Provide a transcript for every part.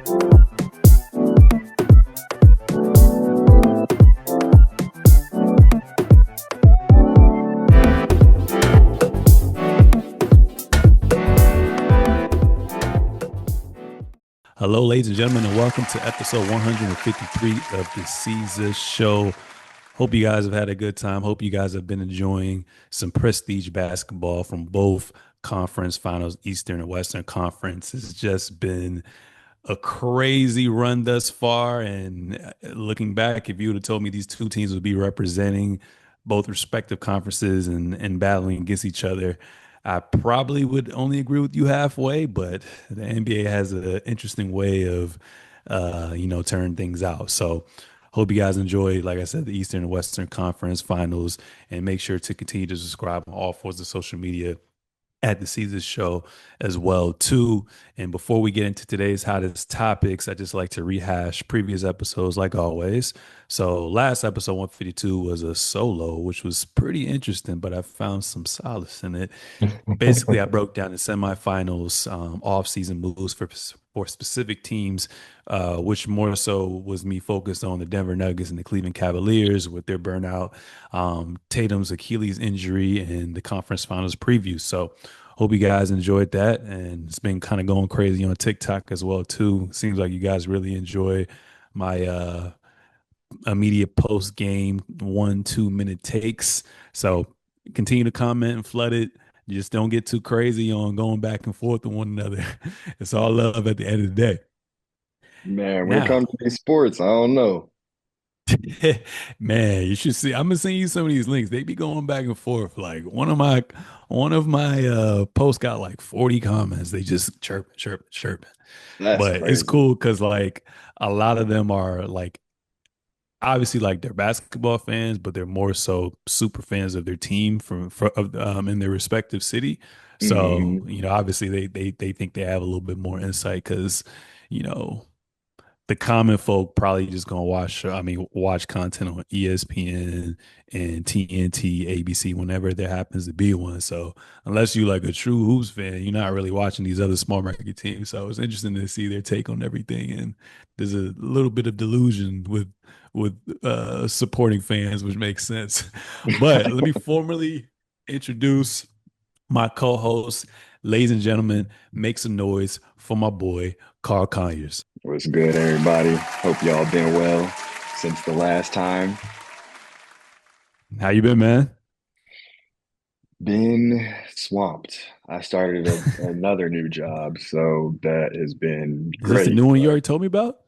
Hello, ladies and gentlemen, and welcome to episode 153 of the Seezus Show. Hope you guys have had a good time. Hope you guys have been enjoying some prestige basketball from both conference finals, Eastern and Western Conference. It's just been a crazy run thus far. And looking back, if you would have told me these two teams would be representing both respective conferences and battling against each other, I probably would only agree with you halfway. But the NBA has an interesting way of, turning things out. So hope you guys enjoy, like I said, the Eastern and Western Conference finals, and make sure to continue to subscribe on all forms of social media at the Seezus Show as well too. And before we get into today's hottest topics, I just like to rehash previous episodes like always. So last episode 152 was a solo, which was pretty interesting, but I found some solace in it. Basically, I broke down the semifinals, off-season moves for specific teams, which more so was me focused on the Denver Nuggets and the Cleveland Cavaliers with their burnout, Tatum's Achilles injury, and the conference finals preview. So hope you guys enjoyed that, and it's been kind of going crazy on TikTok as well too. Seems like you guys really enjoy my immediate post game 1-2 minute takes. So continue to comment and flood it. Just don't get too crazy on going back and forth with one another. It's all love at the end of the day. Man, when it Now, comes to these sports, I don't know. man, you should see. I'm gonna send you some of these links. They be going back and forth. Like one of my posts got like 40 comments. They just chirping, chirping, chirping. That's But it's crazy. cool because like a lot of them are like obviously like they're basketball fans, but they're more so super fans of their team in their respective city. So, Hmm. obviously they think they have a little bit more insight because, you know, the common folk probably just gonna watch content on ESPN and TNT, ABC whenever there happens to be one. So unless you like a true hoops fan, you're not really watching these other small market teams. So it's interesting to see their take on everything. And there's a little bit of delusion with supporting fans, which makes sense. But let me formally introduce my co-host, ladies and gentlemen. Make some noise for my boy Carl Conyers. What's good, everybody? Hope y'all been well since the last time. How you been, man? Been swamped. I started another new job, so that has been Is this the great. new one you But already told me about?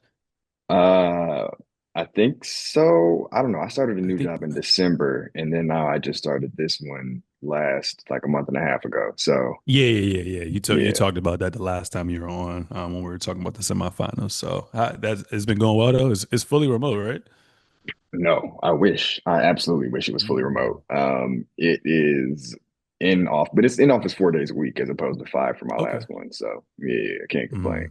I think so. I don't know. I started a I new think, job in December, and then now I just started this one last like a month and a half ago. So yeah. You yeah. talked about that the last time you were on, when we were talking about the semifinals. So that it's been going well though. It's fully remote, right? No, I wish. I absolutely wish it was fully Mm. remote. It is in off, but it's in office 4 days a week as opposed to five for my Okay. last one. So yeah, I can't complain. Mm.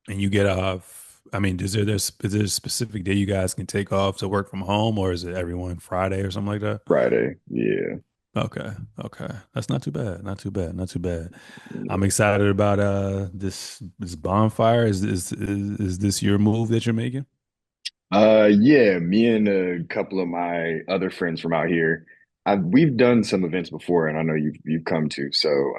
And you get off. I mean, is there a specific day you guys can take off to work from home, or is it everyone Friday or something like that? Friday, yeah, Okay, okay, that's not too bad. Not too bad. Not too bad. I'm yeah. excited about this bonfire. Is this your move that you're making? Yeah, me and a couple of my other friends from out here, we've done some events before, and I know you've come to. So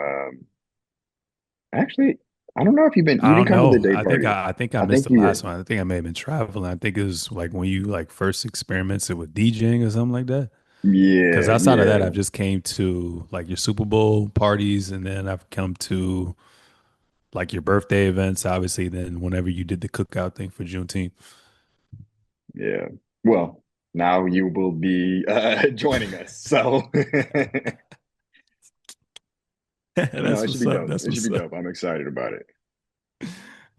actually, I don't know if you I didn't don't come to the know. day party. I think I I missed think the you last were. one. I think I may have been traveling. I think it was like when you like first experimented with DJing or something like that. Because Yeah, outside of that, yeah. I've just came to like your Super Bowl parties, and then I've come to like your birthday events, obviously. Then whenever you did the cookout thing for Juneteenth, Yeah. Well, now you will be joining us. So no, that's it should what's be up. dope. That's It should what's be up. dope. I'm excited about it.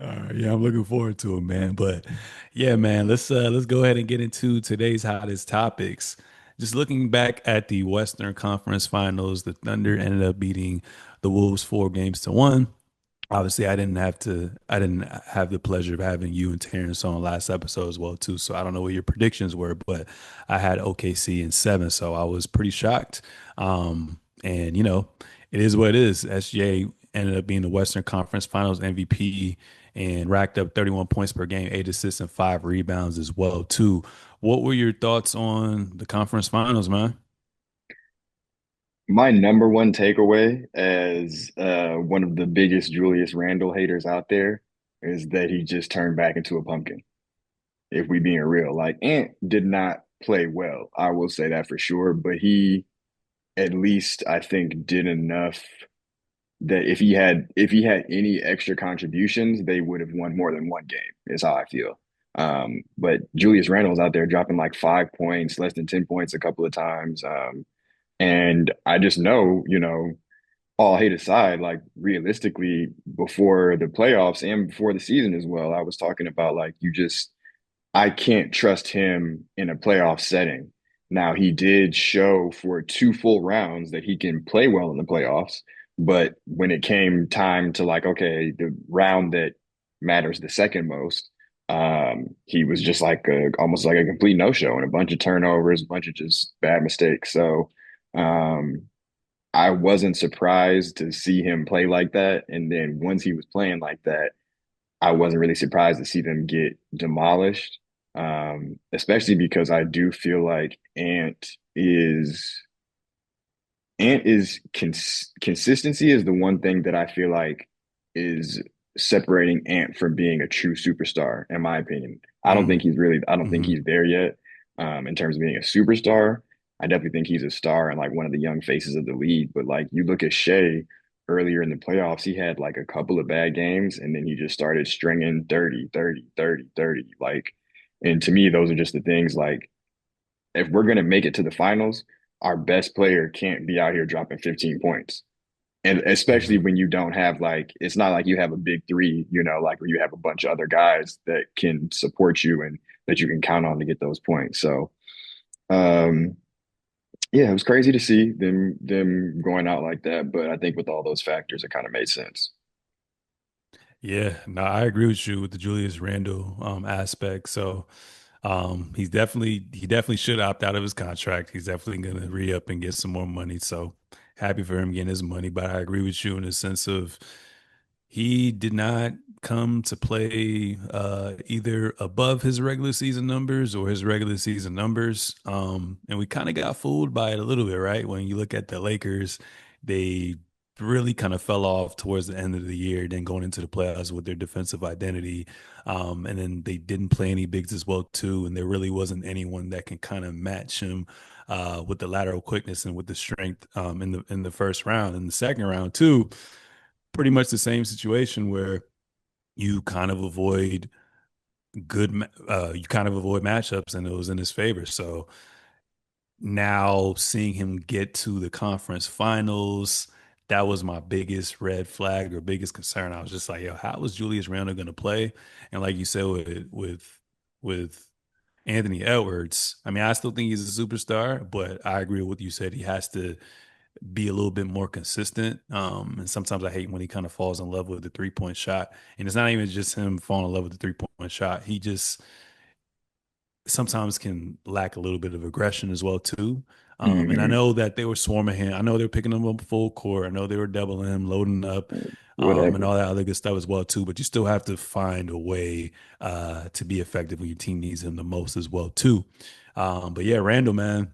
All right, yeah, I'm looking forward to it, man. But yeah, man, let's go ahead and get into today's hottest topics. Just looking back at the Western Conference Finals, the Thunder ended up beating the Wolves 4 games to 1. Obviously, I didn't have the pleasure of having you and Terrence on last episode as well too. So I don't know what your predictions were, but I had OKC in 7, so I was pretty shocked. And it is what it is. SJ ended up being the Western Conference Finals MVP, and racked up 31 points per game, 8 assists and 5 rebounds as well too. What were your thoughts on the conference finals, man? My number one takeaway as one of the biggest Julius Randle haters out there is that he just turned back into a pumpkin. If we being real, like Ant did not play well, I will say that for sure, but he at least I think did enough that if he had any extra contributions, they would have won more than one game, is how I feel. But Julius Randle's out there dropping like 5 points, less than 10 points a couple of times. And I just know, all hate aside, like realistically, before the playoffs and before the season as well, I was talking about like I can't trust him in a playoff setting. Now, he did show for 2 full rounds that he can play well in the playoffs, but when it came time to like, okay, the round that matters the second most, he was just like almost like a complete no-show and a bunch of turnovers, a bunch of just bad mistakes. So, um, I wasn't surprised to see him play like that. And then once he was playing like that, I wasn't really surprised to see them get demolished, especially because I do feel like consistency is the one thing that I feel like is separating Ant from being a true superstar, in my opinion. Mm, I don't think hmm he's there yet, in terms of being a superstar. I definitely think he's a star and like one of the young faces of the league. But like you look at Shea earlier in the playoffs, he had like a couple of bad games and then he just started stringing 30, 30, 30, 30. Like, and to me, those are just the things like if we're going to make it to the finals, our best player can't be out here dropping 15 points. And especially hmm when you don't have like, it's not like you have a big three, like where you have a bunch of other guys that can support you and that you can count on to get those points. So, um, yeah, it was crazy to see them going out like that. But I think with all those factors, it kind of made sense. Yeah, no, I agree with you with the Julius Randle aspect. So he definitely should opt out of his contract. He's definitely gonna re-up and get some more money. So happy for him getting his money. But I agree with you in the sense of he did not come to play either above his regular season numbers or his regular season numbers. And we kind of got fooled by it a little bit, right? When you look at the Lakers, they really kind of fell off towards the end of the year, then going into the playoffs with their defensive identity. And then they didn't play any bigs as well, too. And there really wasn't anyone that can kind of match him with the lateral quickness and with the strength in the first round. In the second round, too, pretty much the same situation where you kind of avoid you kind of avoid matchups and it was in his favor. So now seeing him get to the conference finals, that was my biggest red flag or biggest concern. I was just like, yo, how is Julius Randle going to play? And like you said with Anthony Edwards, I mean, I still think he's a superstar, but I agree with what you said. He has to be a little bit more consistent. And sometimes I hate when he kind of falls in love with the 3-point shot. And it's not even just him falling in love with the 3-point shot. He just sometimes can lack a little bit of aggression as well too. And I Hmm. know that they were swarming him. I know they were picking him up full court. I know they were doubling him, loading up, and Whatever. all that other good stuff as well too. But you still have to find a way to be effective when your team needs him the most as well too. But yeah, Randall, man,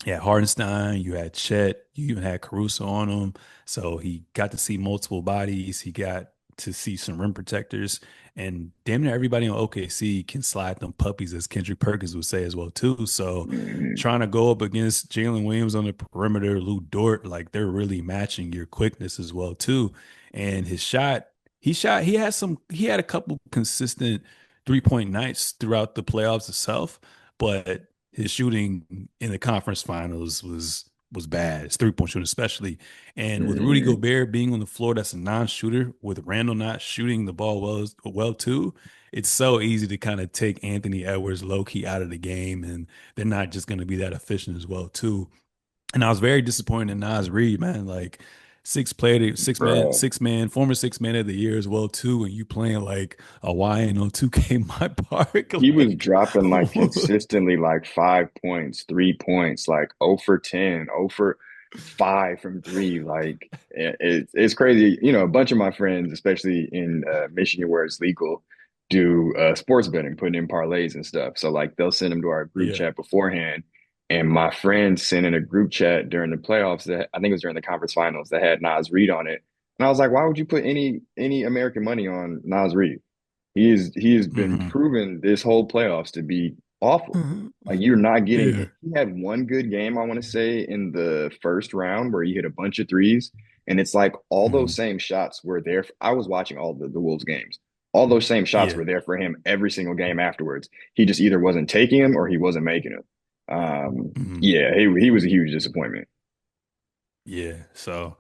you had Hardenstein, you had Chet, you even had Caruso on him. So he got to see multiple bodies. He got to see some rim protectors. And damn near everybody on OKC can slide them puppies, as Kendrick Perkins would say as well, too. So Hmm. trying to go up against Jalen Williams on the perimeter, Lou Dort, like they're really matching your quickness as well, too. And his shot, he had a couple consistent 3-point nights throughout the playoffs itself, but his shooting in the conference finals was bad. His 3-point shooting, especially. And with Rudy Hmm. Gobert being on the floor, that's a non-shooter. With Randall not shooting the ball well too, it's so easy to kind of take Anthony Edwards low key out of the game, and they're not just going to be that efficient as well too. And I was very disappointed in Nas Reed, man. Like Bro, 6 man, former 6 man of the year as well too. And you playing like a YN on 2K My Park, he was like dropping like consistently like 5 points, 3 points, like 0 for 10, 0 for. 5 from three. Like it's crazy. You know, a bunch of my friends, especially in Michigan where it's legal, do sports betting, putting in parlays and stuff. So like they'll send them to our group Yeah. chat beforehand. And my friend sent in a group chat during the playoffs that I think it was during the conference finals that had Nas Reed on it. And I was like, why would you put any American money on Nas Reed? He has been Hmm. proven this whole playoffs to be awful. Hmm. Like you're not getting Yeah. it. He had one good game, I want to say, in the first round where he hit a bunch of threes. And it's like all those Hmm. same shots were there. I was watching all the Wolves games. All those same shots Yeah. were there for him every single game afterwards. He just either wasn't taking them or he wasn't making them. Hmm. Yeah, he was a huge disappointment. Yeah. So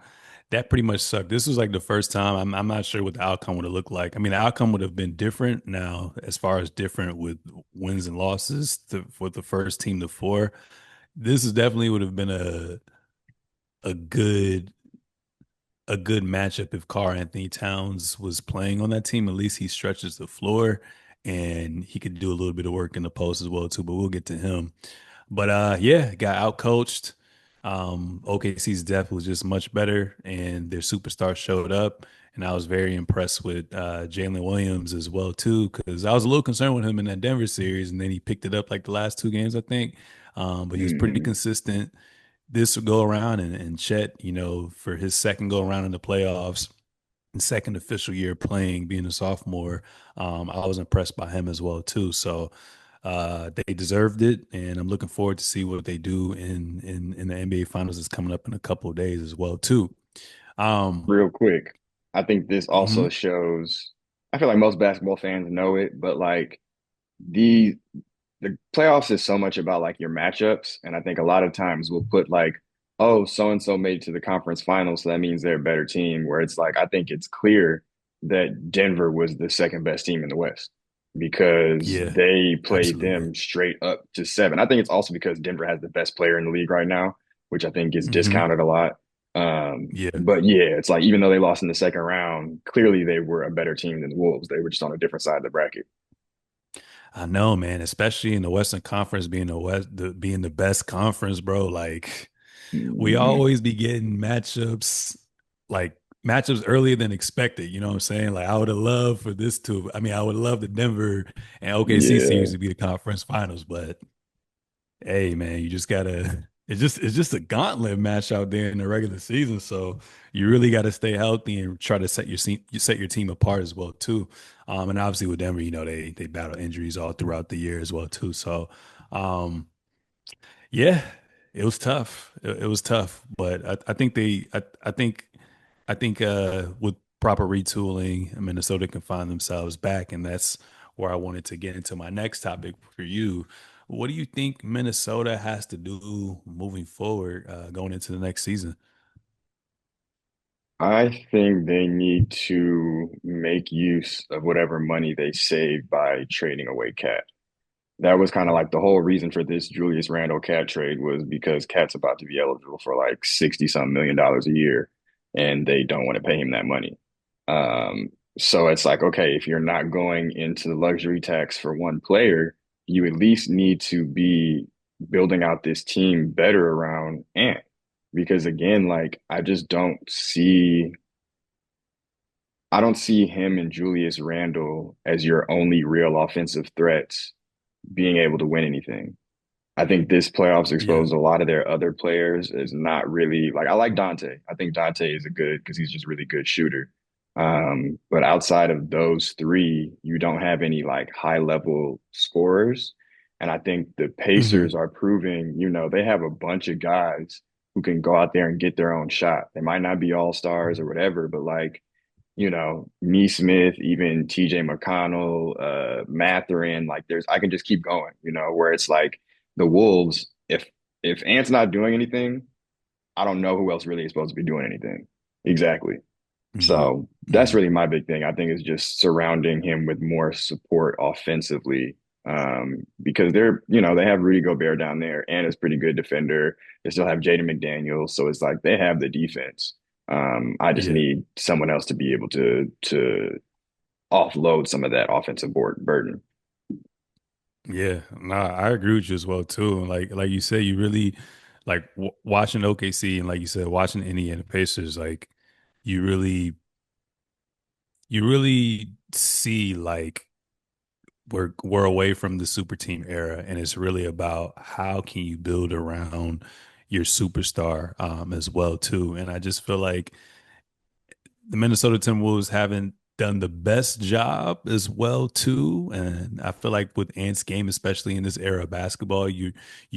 that pretty much sucked. This was like the first time. I'm not sure what the outcome would have looked like. I mean, the outcome would have been different now, as far as different with wins and losses for the first team to four. This is definitely would have been a good a good matchup if Carl Anthony Towns was playing on that team. At least he stretches the floor and he could do a little bit of work in the post as well too. But we'll get to him. But yeah, got outcoached. OKC's depth was just much better, and their superstar showed up. And I was very impressed with Jalen Williams as well too, because I was a little concerned with him in that Denver series, and then he picked it up like the last two games, I think. But he was pretty Mhm. consistent this go around, and Chet, for his second go around in the playoffs and second official year playing, being a sophomore, I was impressed by him as well too. So they deserved it, and I'm looking forward to see what they do in the NBA Finals that's coming up in a couple of days as well too. Um, Real quick, I think this also mhm, shows. I feel like most basketball fans know it, but like the the playoffs is so much about like your matchups. And I think a lot of times we'll put like, oh, so and so made it to the conference finals, so that means they're a better team. Where it's like, I think it's clear that Denver was the second best team in the West because yeah, they played absolutely. them straight up to seven. I think it's also because Denver has the best player in the league right now, which I think is Hmm. discounted a lot. Yeah. But yeah, it's like even though they lost in the second round, clearly they were a better team than the Wolves. They were just on a different side of the bracket. I know, man, especially in the Western Conference being being the best conference, bro. Like we Mhm. always be getting like matchups earlier than expected. You know what I'm saying? Like I would have loved for this to, I mean, I would love the Denver and OKC series Yeah. to be the conference finals, but hey, man, you just gotta. It's just a gauntlet match out there in the regular season. So you really got to stay healthy and try to set your team apart as well too. And obviously with Denver, they battle injuries all throughout the year as well too. So um, yeah, it was tough. It was tough, but I think I think with proper retooling, Minnesota can find themselves back, and that's where I wanted to get into my next topic for you. What do you think Minnesota has to do moving forward, going into the next season? I think they need to make use of whatever money they save by trading away Cat. That was kind of like the whole reason for this Julius Randle Cat trade was because Cat's about to be eligible for like 60 some $1 million a year, and they don't want to pay him that money. So it's like, okay, if you're not going into the luxury tax for one player, you at least need to be building out this team better around Ant. Because again, like I don't see him and Julius Randle as your only real offensive threats being able to win anything. I think this playoffs Yeah, exposed a lot of their other players is not really like I like Dante. I think Dante is a good because he's just really good shooter. But outside of those three, you don't have any like high level scorers. And I think the hmm, Pacers are proving, they have a bunch of guys who can go out there and get their own shot. They might not be all stars or whatever, but like Neesmith, even TJ McConnell, Mathurin, like I can just keep going, where it's like the Wolves, if Ant's not doing anything, I don't know who else really is supposed to be doing anything. Exactly. hmm, So that's hmm. really my big thing. I think is just surrounding him with more support offensively. Because they have Rudy Gobert down there and is pretty good defender. They still have Jaden McDaniels. So it's like they have the defense. I just Yeah, need someone else to be able to offload some of that offensive burden. yeah. No, I agree with you as well too. And like you said, you really like watching OKC and like you said, watching Indiana Pacers, like you really you really see like we're away from the super team era, and it's really about how can you build around your superstar as well too. And I just feel like the Minnesota Timberwolves haven't done the best job as well too. And I feel like with Ant's game, especially in this era of basketball, you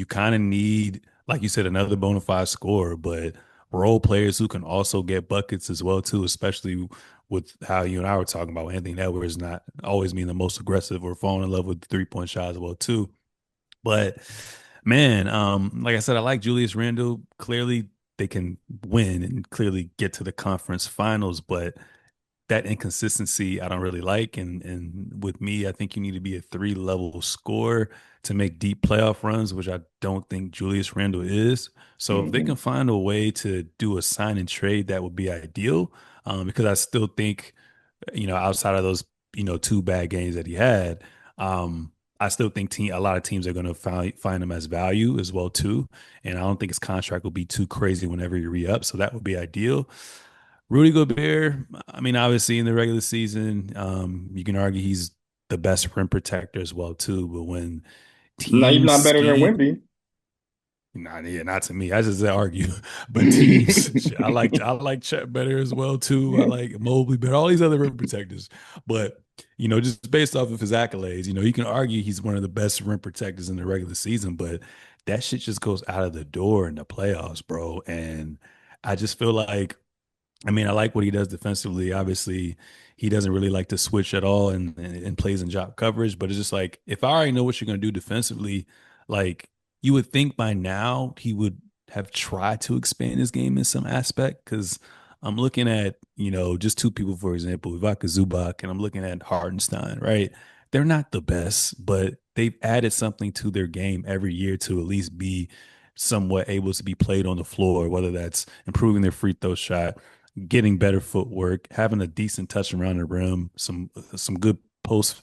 kind of need, like you said, another bona fide scorer, but role players who can also get buckets as well too, especially with how you and I were talking about Anthony Edwards not always being the most aggressive or falling in love with the 3-point shot as well too. But man, like I said, I like Julius Randle. Clearly, they can win and clearly get to the conference finals, but that inconsistency I don't really like. And with me, I think you need to be a three-level scorer to make deep playoff runs, which I don't think Julius Randle is. So if they Hmm. can find a way to do a sign and trade, that would be ideal. Because I still think, outside of those, two bad games that he had, I still think a lot of teams are going to find him as value as well too. And I don't think his contract will be too crazy whenever you re-up. So that would be ideal. Rudy Gobert, I mean, obviously in the regular season, you can argue he's the best rim protector as well too. But when Not even teams not better than scheme, Wimby. not yeah, not to me. I just argue, but teams, shit, I like Chet better as well too. I like Mobley better. All these other rim protectors, but just based off of his accolades, you can argue he's one of the best rim protectors in the regular season. But that shit just goes out of the door in the playoffs, bro. And I just feel like I mean, I like what he does defensively. Obviously, he doesn't really like to switch at all and plays in drop coverage. But it's just like if I already know what you're going to do defensively, like you would think by now he would have tried to expand his game in some aspect. Because I'm looking at just two people, for example, Ivica Zubac, and I'm looking at Hardenstein. Right, they're not the best, but they've added something to their game every year to at least be somewhat able to be played on the floor, whether that's improving their free throw shot, getting better footwork, having a decent touch around the rim, some good post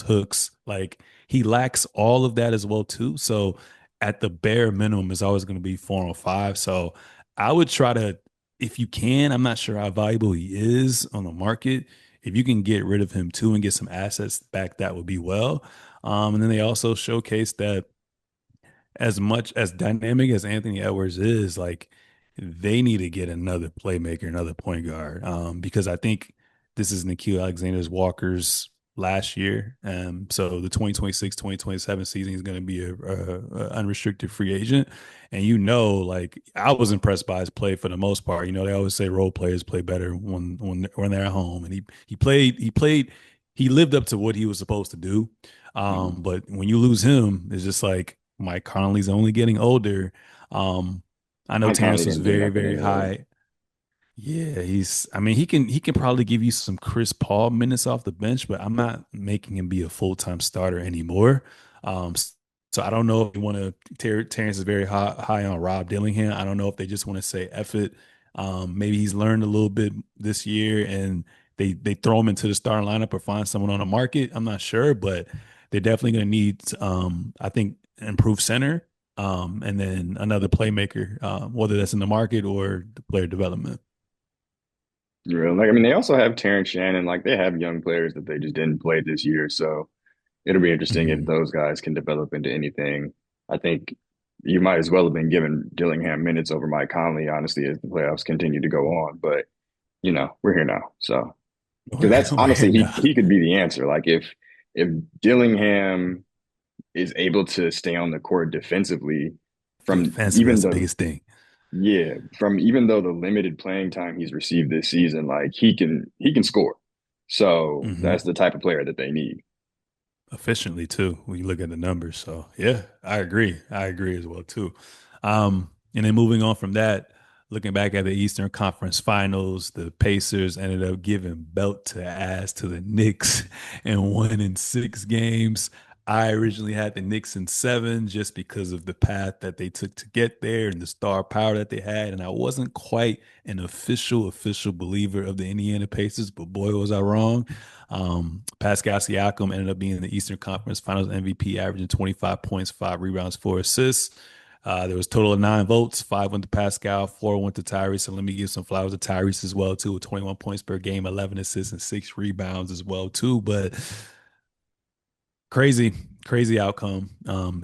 hooks. Like he lacks all of that as well too. So at the bare minimum, is always going to be 4 on 5. So I would try to, if you can. I'm not sure how valuable he is on the market. If you can get rid of him too and get some assets back, that would be well. And then they also showcase that as much as dynamic as Anthony Edwards is, like they need to get another playmaker, another point guard. Because I think this is Nikhil Alexander's Walker's last year. So the 2026-2027 season is going to be a unrestricted free agent. And like I was impressed by his play for the most part. They always say role players play better when they're at home. And he lived up to what he was supposed to do. But when you lose him, it's just like Mike Conley's only getting older. Um, I know Mike Conley Terrence was didn't do very, nothing very anyway. high. Yeah, I mean, he can probably give you some Chris Paul minutes off the bench, but I'm not making him be a full-time starter anymore. So I don't know if you want to. Terrence is very high on Rob Dillingham. I don't know if they just want to say F it. Maybe he's learned a little bit this year, and they throw him into the starting lineup or find someone on the market. I'm not sure, but they're definitely going to need, I think, improved center, and then another playmaker, whether that's in the market or the player development. Like I mean, they also have Terrence Shannon. Like they have young players that they just didn't play this year. So it'll be interesting if Mhm. those guys can develop into anything. I think you might as well have been giving Dillingham minutes over Mike Conley, honestly, as the playoffs continue to go on. But we're here now. So because that's We're here honestly now. he could be the answer. Like if Dillingham is able to stay on the court defensively from Defensively, even that's the the biggest thing. yeah, from even though the limited playing time he's received this season, like he can score. So Hmm. that's the type of player that they need. Efficiently too, when you look at the numbers. So yeah, I agree. I agree as well too. And then moving on from that, looking back at the Eastern Conference Finals, the Pacers ended up giving belt to ass to the Knicks and won in 6 games. I originally had the Knicks in 7 just because of the path that they took to get there and the star power that they had. And I wasn't quite an official believer of the Indiana Pacers, but boy, was I wrong. Pascal Siakam ended up being the Eastern Conference Finals MVP, averaging 25 points, 5 rebounds, 4 assists. There was a total of 9 votes. 5 went to Pascal, 4 went to Tyrese. So let me give some flowers to Tyrese as well too, with 21 points per game, 11 assists and 6 rebounds as well too. But crazy, crazy outcome.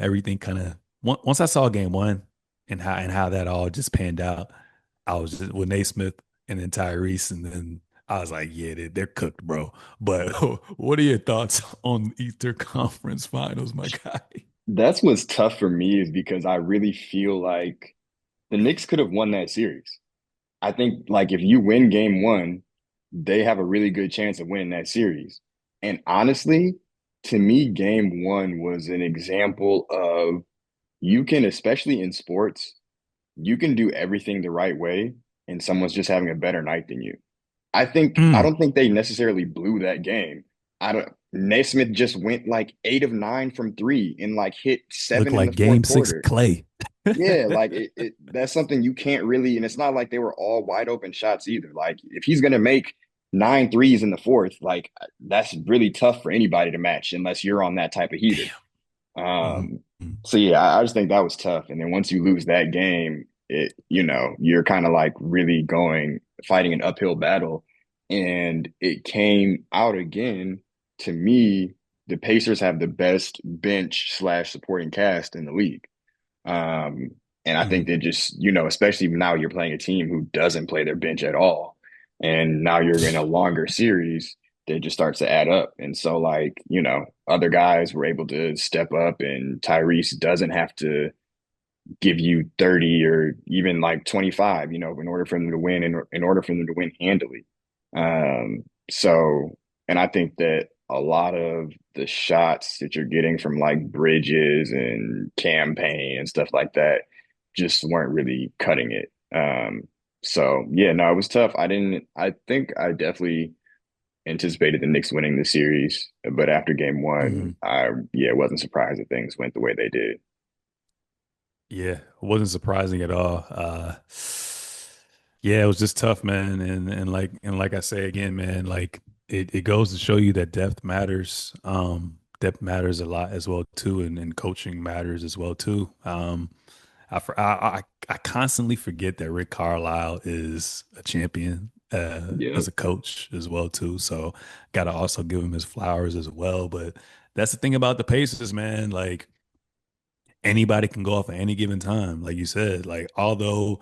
Everything kind of once I saw game one and how that all just panned out, I was just with Naismith and then Tyrese, and then I was like, yeah, they're cooked, bro. But what are your thoughts on Eastern Conference Finals, my guy? That's what's tough for me is because I really feel like the Knicks could have won that series. I think like if you win game one, they have a really good chance of winning that series. And honestly, to me, game one was an example of you can, especially in sports, you can do everything the right way and someone's just having a better night than you. I Mm, don't think they necessarily blew that game. I don't Naismith just went like 8 of 9 from three and like hit look seven in the like fourth Game Six quarter. Clay. Yeah, like it that's something you can't really, and it's not like they were all wide open shots either. Like if he's gonna make 9 threes in the fourth, like that's really tough for anybody to match unless you're on that type of heater. Mhm. Um, so yeah, I just think that was tough. And then once you lose that game, you're kind of like really fighting an uphill battle. And it came out again. To me, the Pacers have the best bench slash supporting cast in the league. Um, and I think Mhm. they just, especially now you're playing a team who doesn't play their bench at all. And now you're in a longer series that just starts to add up. And so, like, other guys were able to step up, and Tyrese doesn't have to give you 30 or even like 25, in order for them to win, in order for them to win handily. So, and I think that a lot of the shots that you're getting from like Bridges and Campaign and stuff like that just weren't really cutting it. So yeah, no, it was tough. I think I definitely anticipated the Knicks winning the series, but after game one, Mhm. yeah, wasn't surprised that things went the way they did. Yeah, it wasn't surprising at all. Yeah, it was just tough, man. And like I say again, man, like it goes to show you that depth matters. Depth matters a lot as well too, and coaching matters as well too. I constantly forget that Rick Carlisle is a champion Yeah. as a coach as well too. So got to also give him his flowers as well. But that's the thing about the Pacers, man. Like anybody can go off at any given time. Like you said, like although,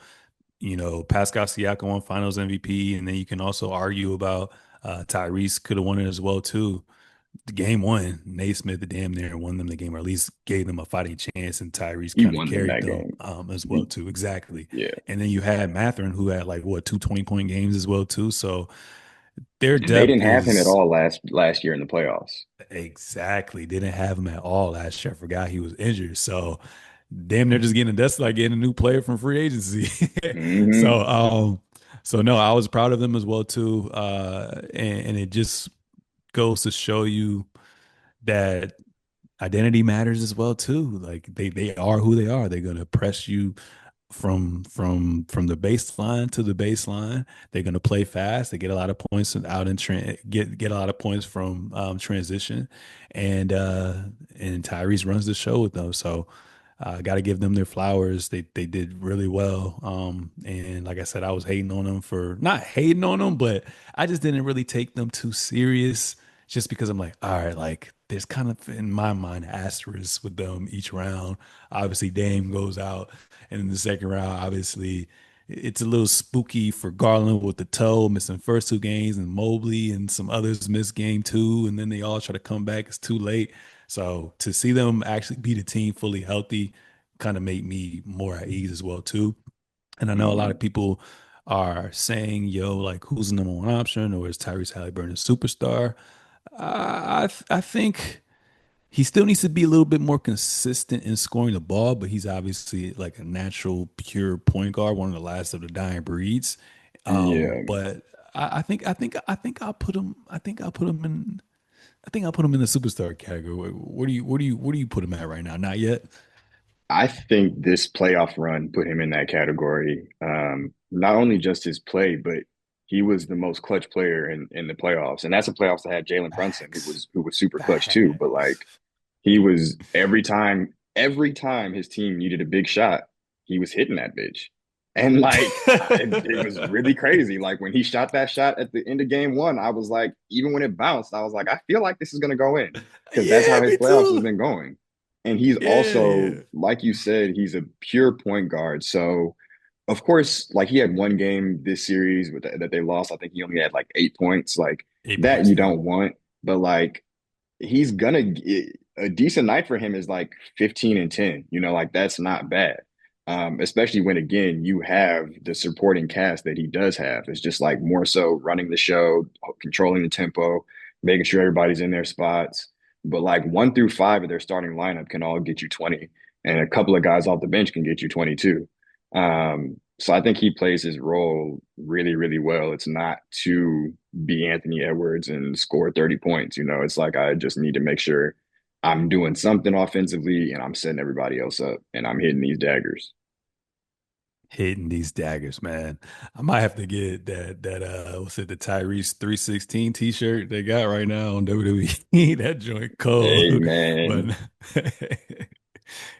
Pascal Siakam won finals MVP, and then you can also argue about Tyrese could have won it as well too. The game one, Naismith damn near won them the game, or at least gave them a fighting chance, and Tyrese He kind of won them carried that them game. as well He, too. Exactly. yeah. And then you had Matherin who had like what 2 20-point games as well too. So their And they depth didn't have him at is all last year in the playoffs. exactly. Didn't have him at all last year. I forgot he was injured. So damn, they're just getting that's like getting a new player from free agency. Hmm. so so no, I was proud of them as well too. And it just goes to show you that identity matters as well too. Like they are who they are. They're gonna press you from the baseline to the baseline. They're going to play fast. They get a lot of points out in get a lot of points from transition, and uh, and Tyrese runs the show with them. So got to give them their flowers. They did really well. And like I said, I was hating on them for not hating on them, but I just didn't really take them too serious. Just because I'm like, all right, like there's kind of in my mind asterisks with them each round. Obviously, Dame goes out. And in the second round, obviously, it's a little spooky for Garland with the toe, missing first 2 games, and Mobley and some others miss game two, and then they all try to come back. It's too late. So to see them actually beat a team fully healthy kind of made me more at ease as well too. And I know a lot of Hmm. people are saying, "Yo, like who's the number one option, or is Tyrese Halliburton a superstar?" I think. He still needs to be a little bit more consistent in scoring the ball, but he's obviously like a natural, pure point guard, one of the last of the dying breeds. Yeah. But I think I'll put him. I think I'll put him in the superstar category. Where do you put him at right now? Not yet. I think this playoff run put him in that category. Not only just his play, but he was the most clutch player in the playoffs. And that's a playoffs that had Jalen Brunson, who Facts. was super clutch too. But Facts. like he was every time his team needed a big shot, he was hitting that bitch. And like it was really crazy. Like when he shot that shot at the end of game one, I was like, even when it bounced, I was like, I feel like this is gonna go in because that's Yeah, how his me playoffs has too. been going. And he's Yeah, also, yeah. like you said, he's a pure point guard. So of course, like he had one game this series that they lost. I think he only had like 8 points. Like 8 points, that you yeah. don't want, but like he's gonna get a decent night for him is like 15 and 10. Like that's not bad. Especially when again you have the supporting cast that he does have. It's just like more so running the show, controlling the tempo, making sure everybody's in their spots. But like 1 through 5 of their starting lineup can all get you 20, and a couple of guys off the bench can get you 22. So I think he plays his role really, really well. It's not to be Anthony Edwards and score 30 points. It's like I just need to make sure I'm doing something offensively and I'm setting everybody else up and I'm hitting these daggers. Hitting these daggers, man. I might have to get that what's it, the Tyrese 316 t-shirt they got right now on WWE. That joint Hey cold. But man,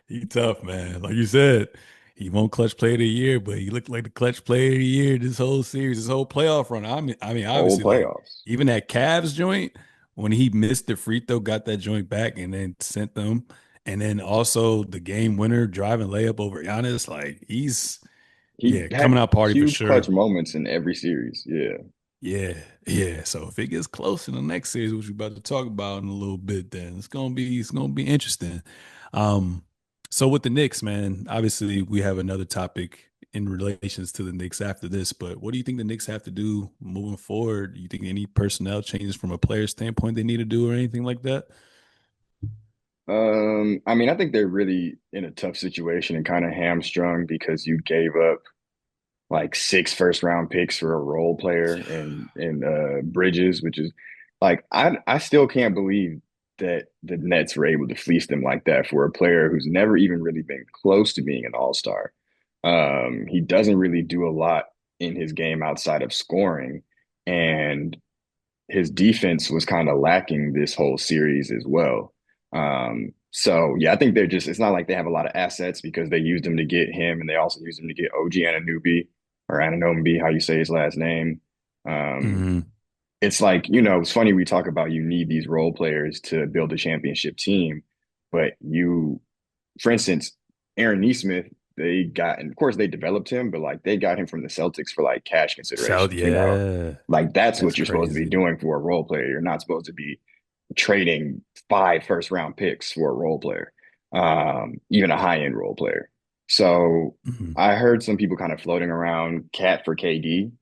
he tough, man. Like you said, he won't clutch player of the year, but he looked like the clutch player of the year this whole series, this whole playoff run. I mean, whole obviously, like playoffs. even that Cavs joint, when he missed the free throw, got that joint back and then sent them. And then also the game winner driving layup over Giannis. Like he's He yeah, coming had out party for huge clutch sure. moments in every series. Yeah. Yeah, yeah. So if it gets close in the next series, which we're about to talk about in a little bit, then it's gonna be interesting. Um, so with the Knicks, man, obviously we have another topic in relations to the Knicks after this, but what do you think the Knicks have to do moving forward? Do you think any personnel changes from a player standpoint they need to do or anything like that? I mean, I think they're really in a tough situation and kind of hamstrung because you gave up like 6 first round picks for a role player and Bridges, which is like I still can't believe that the Nets were able to fleece them like that for a player who's never even really been close to being an all-star. He doesn't really do a lot in his game outside of scoring, and his defense was kind of lacking this whole series as well. So yeah, I think they're just, it's not like they have a lot of assets because they used them to get him and they also used him to get OG Anunoby or Anunoby, how you say his last name. Um, Hmm. it's like, it's funny we talk about you need these role players to build a championship team, but for instance, Aaron Neesmith, they got, and of course they developed him, but like they got him from the Celtics for like cash South, considerations, yeah, like that's that's what you're supposed to be crazy. doing for a role player. You're not supposed to be trading 5 first round picks for a role player, even a high end role player. So Mhm. I heard some people kind of floating around Cat for KD.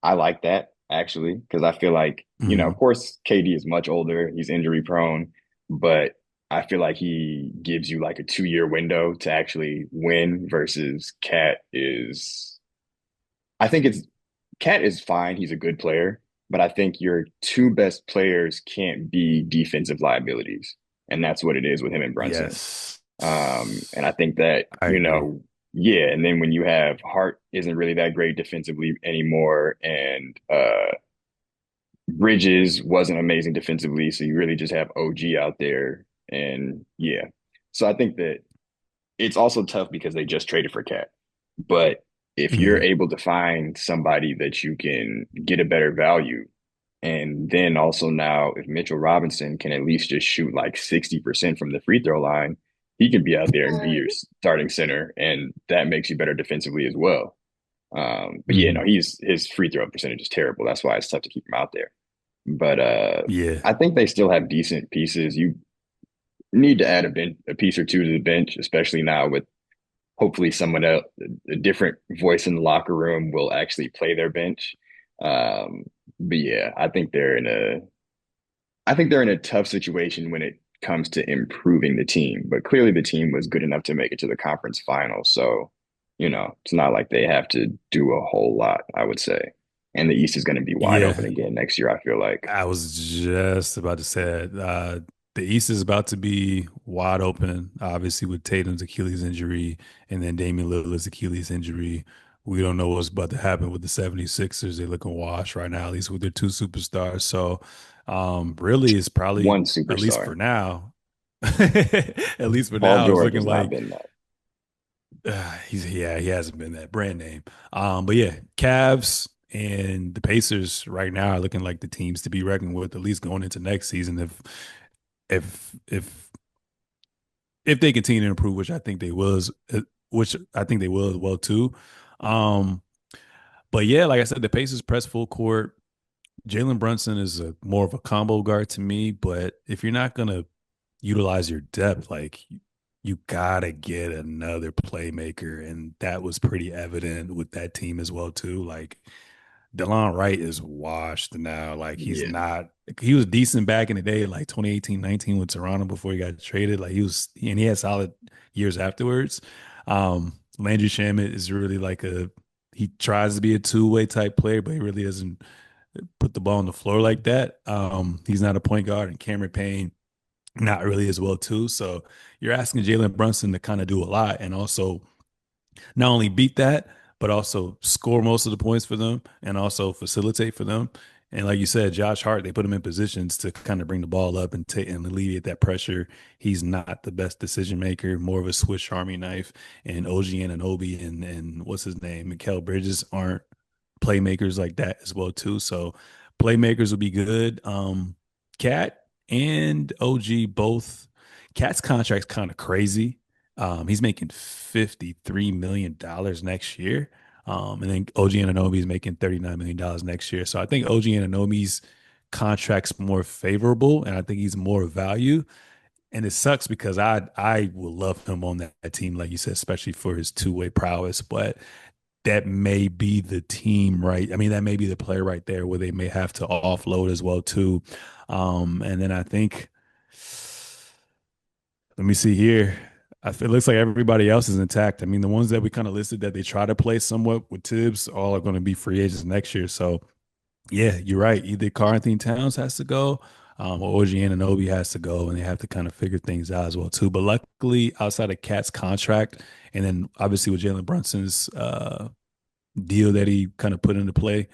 I like that actually because I feel like, of Mhm. course, KD is much older. He's injury prone, but I feel like he gives you like a 2 year window to actually win versus Cat is, I think it's Cat is fine. He's a good player, but I think your two best players can't be defensive liabilities. And that's what it is with him and Brunson. Yes, And I think that, I agree. yeah. And then when you have Hart isn't really that great defensively anymore, and Bridges wasn't amazing defensively, so you really just have OG out there. And yeah. So I think that it's also tough because they just traded for Cat. But if you're Mhm. able to find somebody that you can get a better value, and then also now if Mitchell Robinson can at least just shoot like 60% from the free throw line, he can be out there and be your starting center, and that makes you better defensively as well. But yeah, no, Mhm. his free throw percentage is terrible. That's why it's tough to keep him out there. But Yeah. I think they still have decent pieces. You need to add a piece or two to the bench, especially now with hopefully someone else, a different voice in the locker room will actually play their bench. But yeah, I think they're in a tough situation when it comes to improving the team. But clearly the team was good enough to make it to the conference final. So, it's not like they have to do a whole lot, I would say. And the East is going to be wide open Yeah. again next year, I feel like. I was just about to say that. The East is about to be wide open, obviously, with Tatum's Achilles injury and then Damian Lillard's Achilles injury. We don't know what's about to happen with the 76ers. They're looking washed right now, at least with their two superstars. So, really, it's probably, One at least for superstar. now, at least for Paul now, it's George looking has not like been that. he hasn't been that brand name. But yeah, Cavs and the Pacers right now are looking like the teams to be reckoned with, at least going into next season. If if they continue to improve, which I think they will as well too. Um, but yeah, like I said, the Pacers press full court. Jalen Brunson is more of a combo guard to me, but if you're not gonna utilize your depth, like you gotta get another playmaker, and that was pretty evident with that team as well too. Like DeLon Wright is washed now. Like he's Yeah, not. He was decent back in the day, like 2018, 19 with Toronto before he got traded. Like and he had solid years afterwards. Landry Shamet is really like he tries to be a two-way type player, but he really doesn't put the ball on the floor like that. He's not a point guard, and Cameron Payne not really as well too. So you're asking Jalen Brunson to kind of do a lot, and also not only beat that, but also score most of the points for them and also facilitate for them. And like you said, Josh Hart, they put him in positions to kind of bring the ball up and take and alleviate that pressure. He's not the best decision maker, more of a Swiss Army knife. And OG Anunoby and what's his name, Mikal Bridges aren't playmakers like that as well too. So playmakers will be good. Cat and OG both. Cat's contract's kind of crazy. He's making $53 million next year. And then OG Anunoby is making $39 million next year. So I think OG Anunoby's contract's more favorable and I think he's more value. And it sucks because I will love him on that team, like you said, especially for his two-way prowess. But that may be the team, right? I mean, that may be the player right there where they may have to offload as well, too. And then I think let me see here. It looks like everybody else is intact. I mean, the ones that we kind of listed that they try to play somewhat with Thibs, all are going to be free agents next year. So, yeah, you're right. Either Karl Towns has to go, or OG Anunoby has to go, and they have to kind of figure things out as well too. But luckily, outside of Cat's contract, and then obviously with Jalen Brunson's deal that he kind of put into play,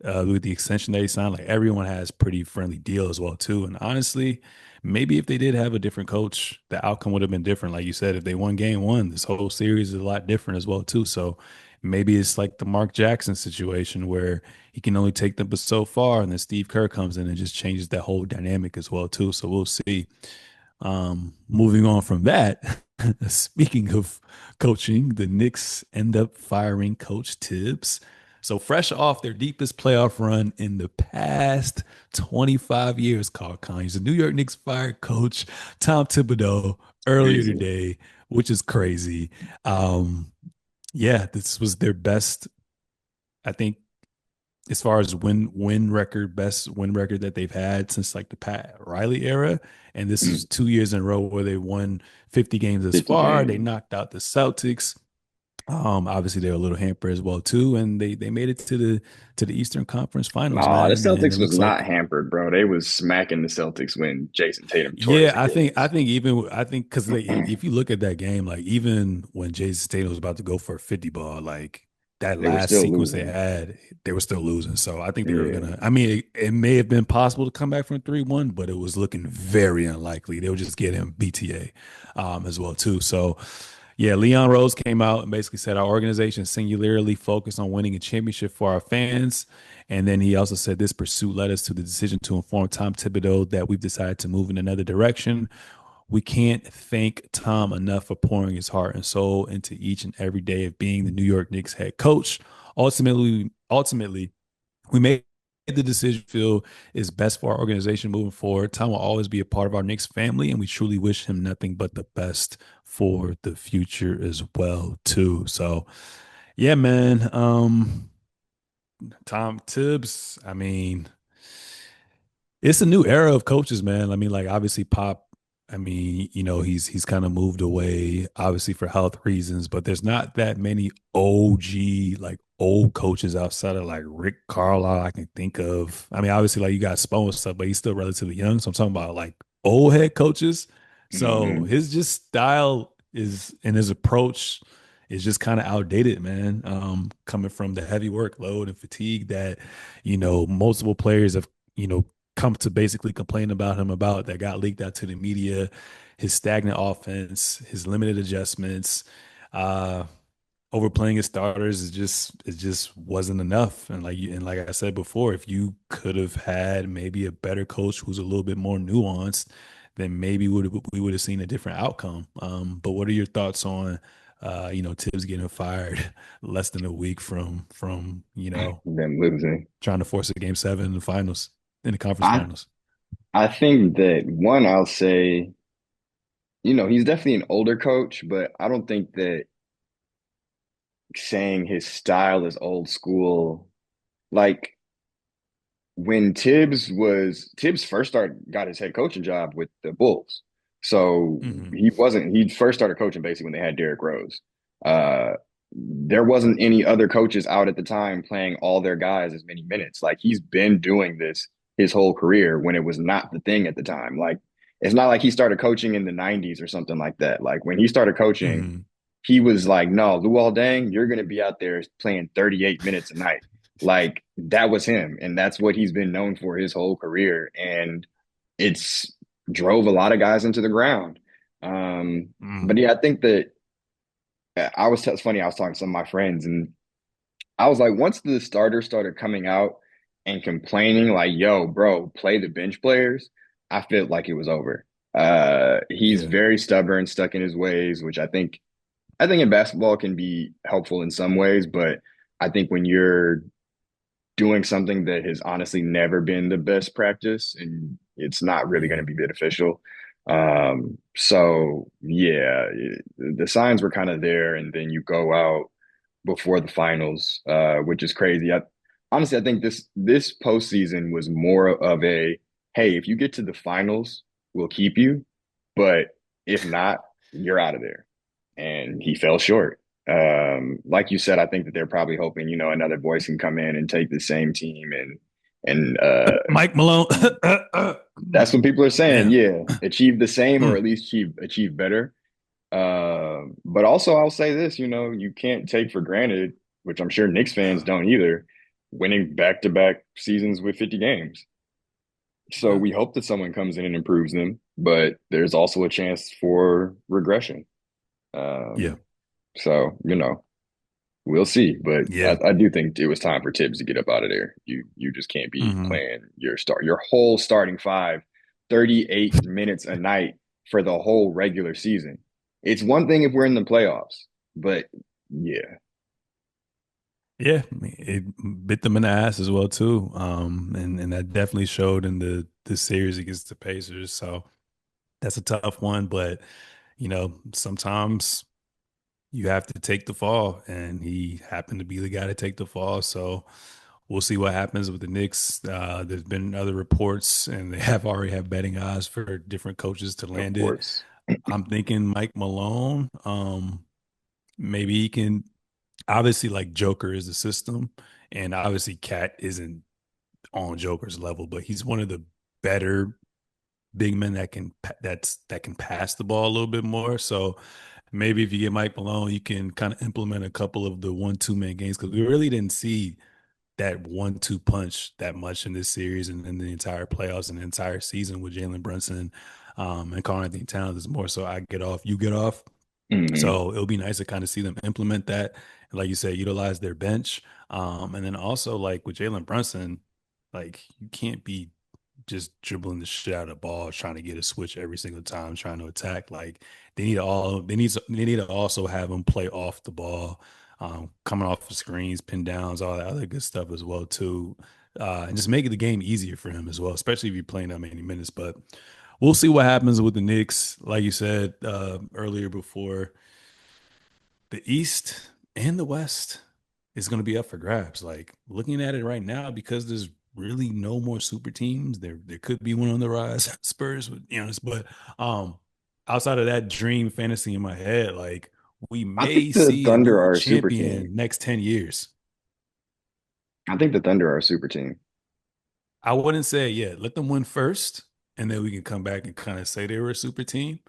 with the extension that he signed, like everyone has pretty friendly deal as well too. And honestly, maybe if they did have a different coach, the outcome would have been different. Like you said, if they won game one, this whole series is a lot different as well too. So maybe it's like the Mark Jackson situation where he can only take them but so far, and then Steve Kerr comes in and just changes that whole dynamic as well too. So we'll see. Moving on from that, speaking of coaching, the Knicks end up firing Coach Tibbs. So fresh off their deepest playoff run in the past 25 years, Carl Conyers, the New York Knicks fired coach Tom Thibodeau earlier crazy. today, which is crazy. Um, yeah, this was their best, I think, as far as best win record that they've had since like the Pat Riley era. And this is 2 years in a row where they won 50 games as 50 far. They games. knocked out the Celtics. Obviously they were a little hampered as well too, and they made it to the Eastern Conference Finals, Nah, the man. And Celtics it was looks like not hampered, bro. They was smacking the Celtics when Jason Tatum tore yeah, his I Achilles. think because if you look at that game, like even when Jason Tatum was about to go for a 50 ball, like that They were last still sequence they losing. had, they were still losing. So I think they were Yeah. gonna. I mean, it may have been possible to come back from 3-1, but it was looking very unlikely. They would just get him BTA, as well too. So yeah, Leon Rose came out and basically said our organization singularly focused on winning a championship for our fans. And then he also said this pursuit led us to the decision to inform Tom Thibodeau that we've decided to move in another direction. We can't thank Tom enough for pouring his heart and soul into each and every day of being the New York Knicks head coach. Ultimately, we made the decision feel is best for our organization moving forward. Tom will always be a part of our Knicks family, and we truly wish him nothing but the best for the future as well, too. So, yeah, man. Tom Tibbs. I mean, it's a new era of coaches, man. I mean, like obviously Pop, I mean, he's kind of moved away, obviously for health reasons, but there's not that many OG like old coaches outside of like Rick Carlisle I can think of. I mean, obviously like you got Spo and stuff, but he's still relatively young. So I'm talking about like old head coaches. So Hmm. his just style is and his approach is just kind of outdated, man. Coming from the heavy workload and fatigue that, multiple players have, come to basically complain about him about that got leaked out to the media, his stagnant offense, his limited adjustments. Uh, Overplaying his starters is just it just wasn't enough. And like I said before, if you could have had maybe a better coach who's a little bit more nuanced, then maybe we would have seen a different outcome. But what are your thoughts on Tibbs getting fired less than a week from Them losing. trying to force a game seven in the finals, in the conference I finals? I think that one, I'll say, he's definitely an older coach, but I don't think that saying his style is old school. Like when Tibbs first got his head coaching job with the Wolves. So Hmm. he first started coaching basically when they had Derrick Rose. There wasn't any other coaches out at the time playing all their guys as many minutes. Like he's been doing this his whole career when it was not the thing at the time. Like it's not like he started coaching in the 90s or something like that. Like when he started coaching, Hmm. he was like, no, Luol Deng, you're going to be out there playing 38 minutes a night. Like that was him. And that's what he's been known for his whole career. And it's drove a lot of guys into the ground. But Hmm. yeah, I think that it's funny. I was talking to some of my friends and I was like, once the starters started coming out and complaining, like, yo, bro, play the bench players, I felt like it was over. He's Yeah. very stubborn, stuck in his ways, which I think in basketball can be helpful in some ways, but I think when you're doing something that has honestly never been the best practice and it's not really going Yeah. to be beneficial. So yeah, the signs were kind of there, and then you go out before the finals, which is crazy. Honestly, I think this postseason was more of a hey, if you get to the finals, we'll keep you, but if not, you're out of there. And he fell short. Like you said, I think that they're probably hoping, another voice can come in and take the same team and Mike Malone. that's what people are saying. Man. Yeah, achieve the same or Mm. at least achieve better. But also I'll say this, you can't take for granted, which I'm sure Knicks fans don't either, winning back-to-back seasons with 50 games. So Yeah. we hope that someone comes in and improves them, but there's also a chance for regression. Yeah. Um, so, we'll see. But Yeah. I do think it was time for Tibbs to get up out of there. You just can't be Hmm. playing your whole starting five, 38 minutes a night for the whole regular season. It's one thing if we're in the playoffs, but yeah, Yeah, it bit them in the ass as well too. And that definitely showed in the series against the Pacers. So that's a tough one, but sometimes you have to take the fall, and he happened to be the guy to take the fall. So we'll see what happens with the Knicks. There's been other reports, and they have already have betting odds for different coaches to of land it. course. I'm thinking Mike Malone. Maybe he can. Obviously, like Joker is the system, and obviously Cat isn't on Joker's level, but he's one of the better big men that can pass the ball a little bit more. So maybe if you get Mike Malone, you can kind of implement a couple of the 1-2 man games, because we really didn't see that 1-2 punch that much in this series and in the entire playoffs and the entire season with Jalen Brunson and Karl Anthony Towns. Is more so I get off, you get off. Hmm. So it'll be nice to kind of see them implement that. And like you said, utilize their bench. And then also like with Jalen Brunson, like you can't be just dribbling the shit out of the ball, trying to get a switch every single time, trying to attack. Like they need to also have him play off the ball, coming off the screens, pin downs, all that other good stuff as well too. And just make the game easier for him as well, especially if you're playing that many minutes. But we'll see what happens with the Knicks. Like you said earlier before, the East and the West is going to be up for grabs. Like looking at it right now, because there's really no more super teams. There could be one on the rise, Spurs, to be honest. But um, outside of that dream fantasy in my head, like we I may think the see a Thunder new are a super team. champion next 10 years. I think the Thunder are a super team. I wouldn't say it yet. Let them win first, and then we can come back and kind of say they were a super team.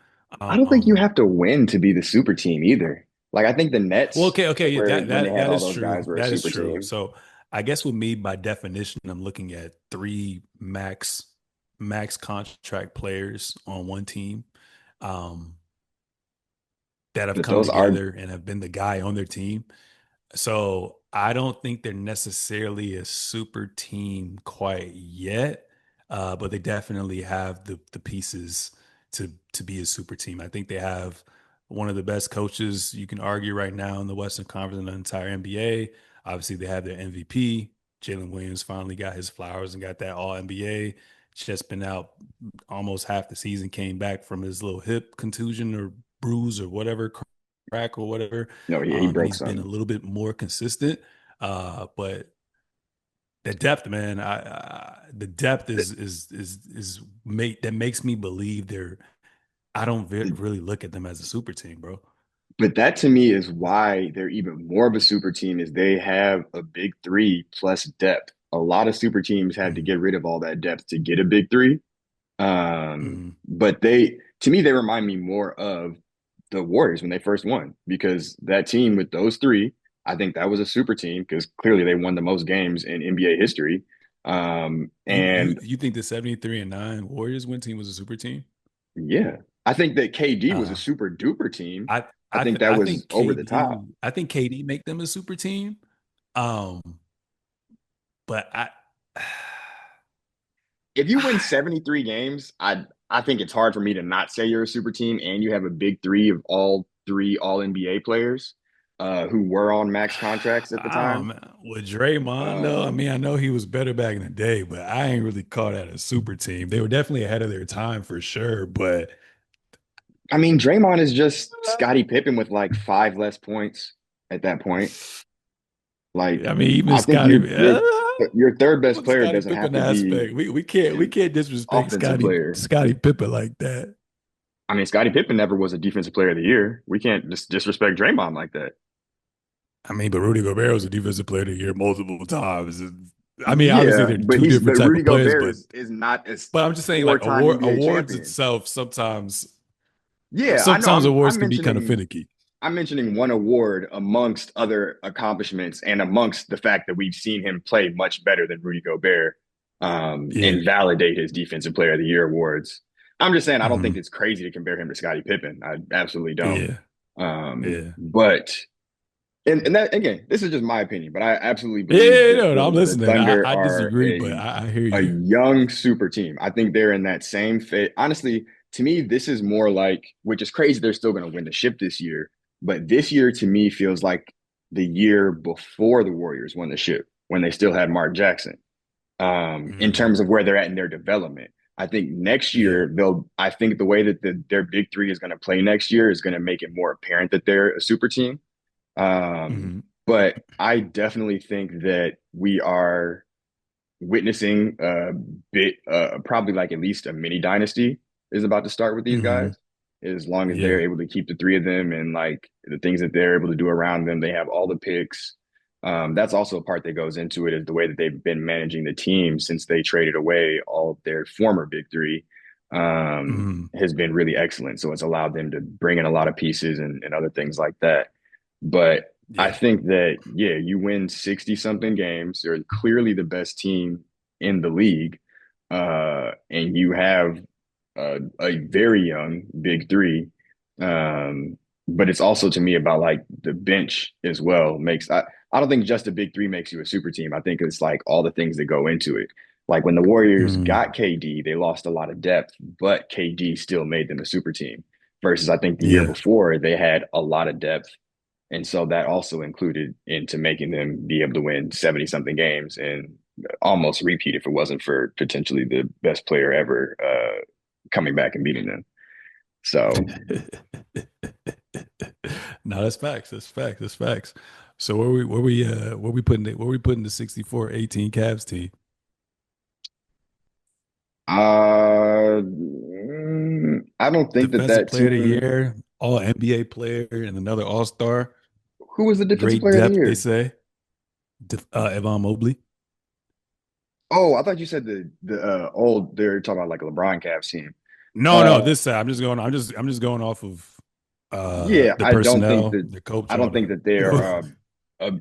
I don't think you Um, have to win to be the super team either. Like I think the Well, Nets, okay, yeah, where that when they that had that all is those true. guys, were a That is super true. team. So I guess with me, by definition, I'm looking at three max contract players on one team. Um, that have But come those are together and have been the guy on their team. So I don't think they're necessarily a super team quite yet, but they definitely have the pieces to be a super team. I think they have one of the best coaches you can argue right now in the Western Conference and the entire NBA. Obviously, they have their MVP. Jalen Williams finally got his flowers and got that All NBA. Just been out almost half the season, came back from his little hip contusion or bruise or whatever, crack or whatever, no, he and broke he's been a something. little bit more consistent. But the depth, man, the depth is make that makes me believe they're. I don't really look at them as a super team, bro. But that to me is why they're even more of a super team is they have a big three plus depth. A lot of super teams had to Mm-hmm. get rid of all that depth to get a big three. Mm-hmm. But they, to me, they remind me more of the Warriors when they first won because that team with those three, I think that was a super team because clearly they won the most games in NBA history. You And you think the 73-9 Warriors win team was a super team? yeah, I think that KD was a Uh, super duper team. I I think that I was think over the top. KD make them a super team. Um, but If you win I 73 games, I think it's hard for me to not say you're a super team and you have a big three of all three all NBA players who were on max contracts at the I don't time. know. With Draymond, though, I Um, mean, I know he was better back in the day, but I ain't really call that a super team. They were definitely ahead of their time for sure. But I mean, Draymond is just Scottie Pippen with like five less points at that point. Like, I mean, even I think Scotty, your third best with player Scotty doesn't have Pippen to be aspect, we an can't disrespect offensive player. Scotty Pippen like that. I mean, Scottie Pippen never was a defensive player of the year. We can't just disrespect Draymond like that. I mean, but Rudy Gobert was a defensive player of the year multiple times. I mean, obviously Yeah, they're but two he's different but type Rudy of players, Gobert but is not a I'm just saying, like four-time NBA awards champion. itself Yeah, I know. sometimes awards can be kind of finicky. I'm mentioning one award amongst other accomplishments and amongst the fact that we've seen him play much better than Rudy Gobert Yeah, and validate his Defensive Player of the Year awards. I'm just saying I don't think hmm it's crazy to compare him to Scottie Pippen. I absolutely don't. yeah, yeah. But and that again, this is just my opinion, but I absolutely Yeah, believe yeah, that no, I'm the listening. Thunder I are disagree, but I hear a you. young super team. I think they're in that same fit. Honestly, to me, this is more like, which is crazy. They're still going to win the ship this year, but this year to me feels like the year before the Warriors won the ship when they still had Mark Jackson. In Hmm. terms of where they're at in their development, I think next Yeah. year they'll. I think the way that their big three is going to play next year is going to make it more apparent that they're a super team. Um, Hmm. but I definitely think that we are witnessing a bit, probably like at least a mini dynasty is about to start with these Hmm. guys. As long as they're Yeah. able to keep the three of them and like the things that they're able to do around them, they have all the picks. That's also a part that goes into it is the way that they've been managing the team since they traded away all of their former big three Hmm. has been really excellent. So it's allowed them to bring in a lot of pieces and other things like that. But I Yeah. think that, yeah, you win 60 something games. You're clearly the best team in the league. And you have a very young big three. Um, but it's also to me about like the bench as well. I don't think just a big three makes you a super team. I think it's like all the things that go into it. Like when the Warriors Hmm. got KD, they lost a lot of depth, but KD still made them a super team. Versus I think the year Yeah. before they had a lot of depth and so that also included into making them be able to win 70 something games and almost repeat if it wasn't for potentially the best player ever coming back and beating them. So No, that's facts. That's facts. That's facts. So where we putting the 64-18 Cavs team? I don't think that Defensive that player of the team, year, all NBA player, and another all-star. who was the defensive Great player of the depth, they year? say. Evan Mobley. Oh, I thought you said the old, they're talking about like a LeBron Cavs team. No, no, Uh this side. I'm just going off of yeah, the personnel, the I coach, all don't think the that they are uh,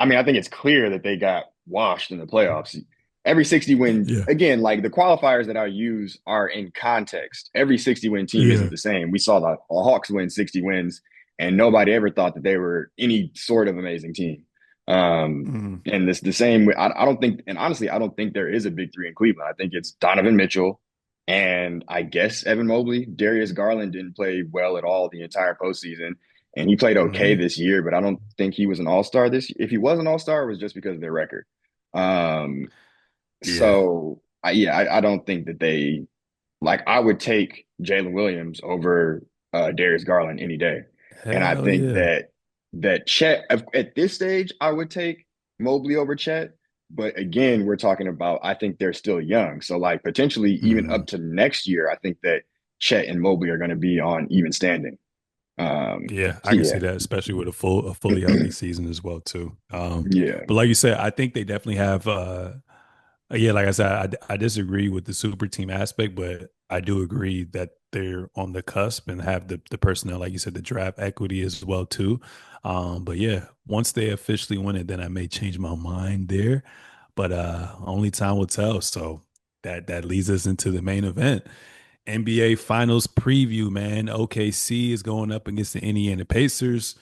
I mean, I think it's clear that they got washed in the playoffs. Every 60 win, Yeah. again, like the qualifiers that I use are in context. Every 60 win team isn't Yeah. the same. We saw the Hawks win 60 wins and nobody ever thought that they were any sort of amazing team. Um, Mhm. and this the same way. I don't think, and honestly, I don't think there is a big three in Cleveland. I think it's Donovan Mitchell and I guess Evan Mobley. Darius Garland didn't play well at all the entire postseason, and he played okay Mhm. this year, but I don't think he was an All Star this. If he was an All Star, it was just because of their record. Um, Yeah. I don't think that they like. I would take Jalen Williams over Darius Garland any day, and I Hell think yeah. that Chet at this stage I would take Mobley over Chet. But again, we're talking about I think they're still young, so like potentially even Mhm. up to next year, I think that Chet and Mobley are going to be on even standing. Yeah, I So can see yeah, that, especially with a fully healthy season as well too. yeah, But like you said, I think they definitely have. Yeah, like I said, I disagree with the super team aspect, but I do agree that they're on the cusp and have the personnel, like you said, the draft equity as well too. But yeah, once they officially win it, then I may change my mind there. But only time will tell. So that leads us into the main event. NBA Finals preview, man. OKC is going up against the Indiana Pacers.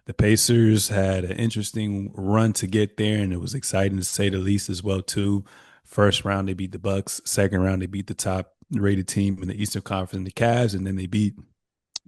The Pacers had an interesting run to get there, and it was exciting to say the least as well too. First round they beat the Bucks. Second round they beat the top rated team in the Eastern Conference, the Cavs, and then they beat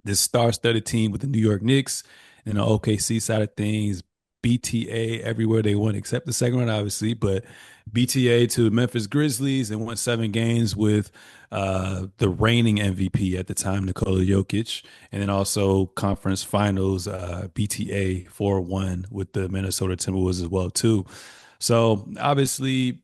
this star-studded team with the New York Knicks and the OKC side of things. BTA everywhere they went except the second round, obviously, but BTA to Memphis Grizzlies and won 7 games with the reigning MVP at the time, Nikola Jokic, and then also conference finals BTA 4-1 with the Minnesota Timberwolves as well too. So obviously,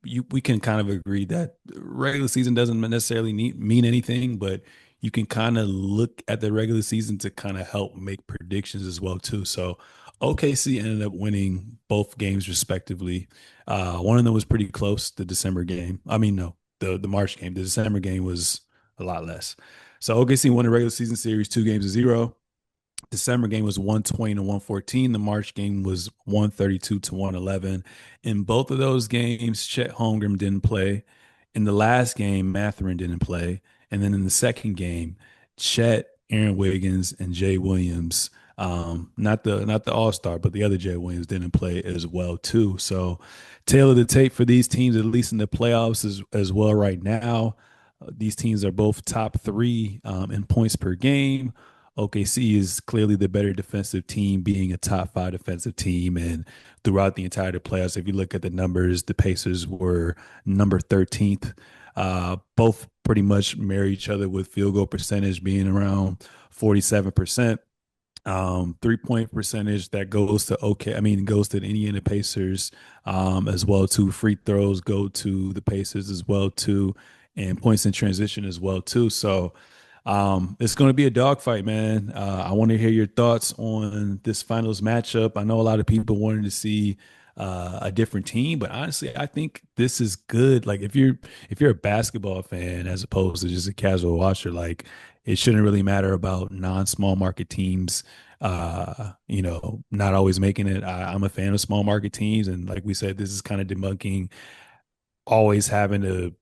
we can kind of agree that regular season doesn't necessarily mean anything, but you can kind of look at the regular season to kind of help make predictions as well too. So OKC ended up winning both games respectively. One of them was pretty close, the December game. I mean, no, the March game. The December game was a lot less. So OKC won the regular season series 2 games to 0. December game was 120 to 114. The March game was 132 to 111. In both of those games, Chet Holmgren didn't play. In the last game, Matherin didn't play. And then in the second game, Chet, Aaron Wiggins, and Jay Williams, not the All-Star, but the other Jay Williams didn't play as well, too. So tail of the tape for these teams, at least in the playoffs as well right now. These teams are both top three in points per game. OKC is clearly the better defensive team, being a top five defensive team. And throughout the entire playoffs, if you look at the numbers, the Pacers were number 13th. Both pretty much marry each other with field goal percentage being around 47%. 3-point percentage that goes to goes to the Indiana Pacers as well too. Free throws go to the Pacers as well too, and points in transition as well too. So it's going to be a dogfight, man. I want to hear your thoughts on this finals matchup. I know a lot of people wanted to see a different team, but honestly, I think this is good. Like if you're a basketball fan as opposed to just a casual watcher, like it shouldn't really matter about non-small market teams. Not always making it. I'm a fan of small market teams, and like we said, this is kind of debunking always having to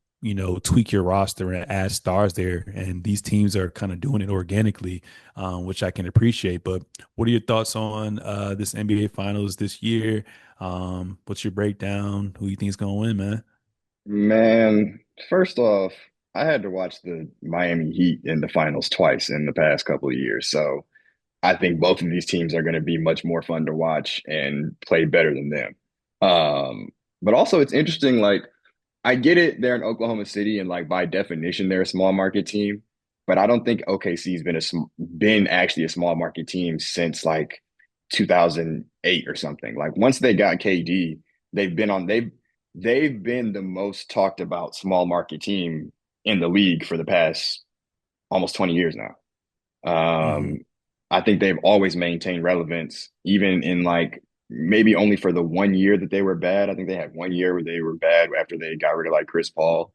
tweak your roster and add stars there, and these teams are kind of doing it organically, which I can appreciate. But what are your thoughts on this NBA Finals this year? What's your breakdown? Who you think is going to win, man? man. First off, I had to watch the Miami Heat in the finals twice in the past couple of years, so I think both of these teams are going to be much more fun to watch and play better than them. But also, it's interesting. Like, I get it, they're in Oklahoma City, and like by definition, they're a small market team. But I don't think OKC's been actually a small market team since like 2008 or something. Like once they got KD, they've been on they've been the most talked about small market team in the league for the past almost 20 years now. Hmm. Um, I think they've always maintained relevance, even in like maybe only for the 1 year that they were bad. I think they had 1 year where they were bad after they got rid of like Chris Paul.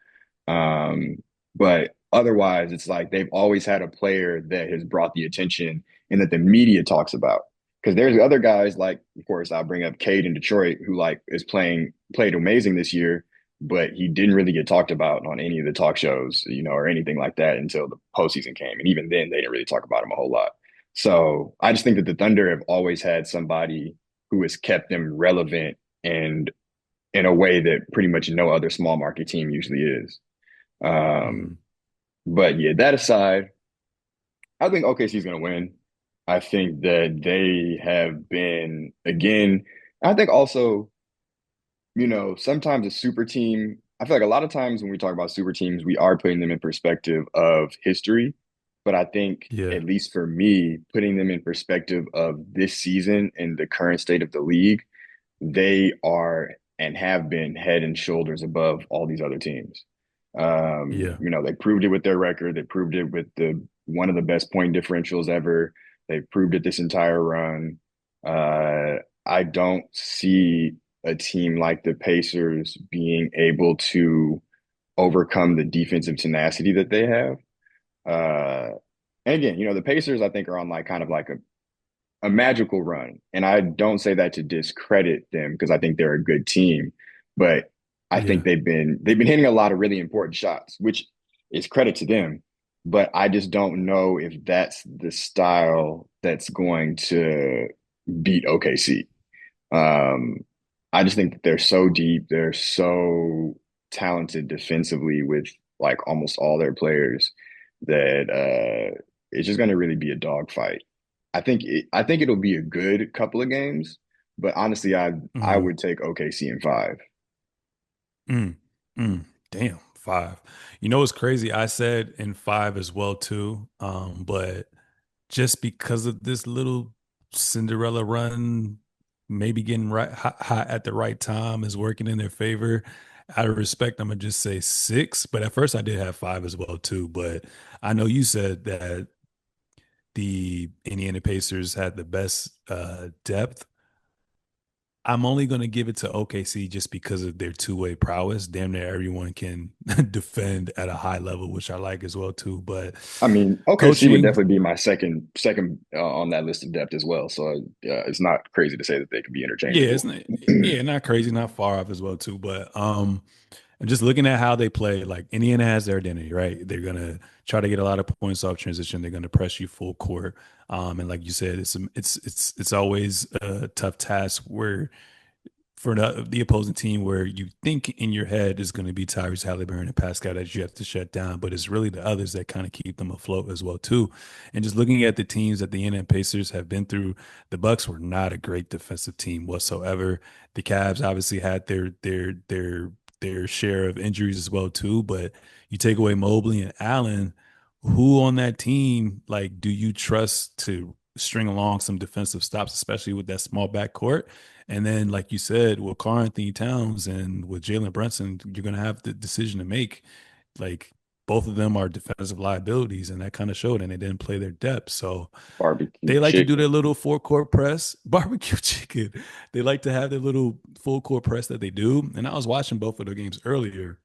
Um, but otherwise, it's like they've always had a player that has brought the attention and that the media talks about. Because there's other guys like, of course, I'll bring up Cade in Detroit, who like played amazing this year, but he didn't really get talked about on any of the talk shows, or anything like that until the postseason came. And even then, they didn't really talk about him a whole lot. So I just think that the Thunder have always had somebody who has kept them relevant and in a way that pretty much no other small market team usually is. Um, Mm, but yeah, that aside, I think OKC is going to win. I think that they have been, again, I think also, sometimes a super team, I feel like a lot of times when we talk about super teams, we are putting them in perspective of history. But I think, yeah, at least for me, putting them in perspective of this season and the current state of the league, they are and have been head and shoulders above all these other teams. yeah, They proved it with their record. They proved it with the one of the best point differentials ever. They proved it this entire run. Uh, I don't see a team like the Pacers being able to overcome the defensive tenacity that they have. And again, the Pacers, I think, are on like kind of like a magical run. And I don't say that to discredit them because I think they're a good team, but I think yeah. they've been hitting a lot of really important shots, which is credit to them. But I just don't know if that's the style that's going to beat OKC. Um, I just think that they're so deep, they're so talented defensively with like almost all their players that it's just going to really be a dogfight. I think it'll be a good couple of games, but honestly, I Mm, would take OKC in five. mm, damn, five. You know what's crazy? I said in five as well too. But just because of this little Cinderella run, maybe getting right hot at the right time is working in their favor. Out of respect, I'm gonna just say six. But at first, I did have five as well too. But I know you said that the Indiana Pacers had the best depth. I'm only going to give it to OKC just because of their two-way prowess. Damn near everyone can defend at a high level, which I like as well too. But I mean, OKC would coaching, definitely be my second on that list of depth as well. So it's not crazy to say that they could be yeah, it's interchangeable. not, yeah, not crazy, not far off as well too. But and just looking at how they play, like Indiana has their identity, right? They're gonna try to get a lot of points off transition. They're gonna press you full court. And like you said, it's always a tough task where for the opposing team where you think in your head is going to be Tyrese Halliburton and Pascal that you have to shut down, but it's really the others that kind of keep them afloat as well too. And just looking at the teams that the NM Pacers have been through, the Bucks were not a great defensive team whatsoever. The Cavs obviously had their share of injuries as well too, but you take away Mobley and Allen, who on that team like do you trust to string along some defensive stops, especially with that small backcourt? And then, like you said, with Karl Anthony Towns and with Jalen Brunson, you're going to have the decision to make. Like both of them are defensive liabilities, and that kind of showed. And they didn't play their depth, so Barbecue they like to do chicken. their little four court press, barbecue chicken. They like to have their little full court press that they do. And I was watching both of their games earlier,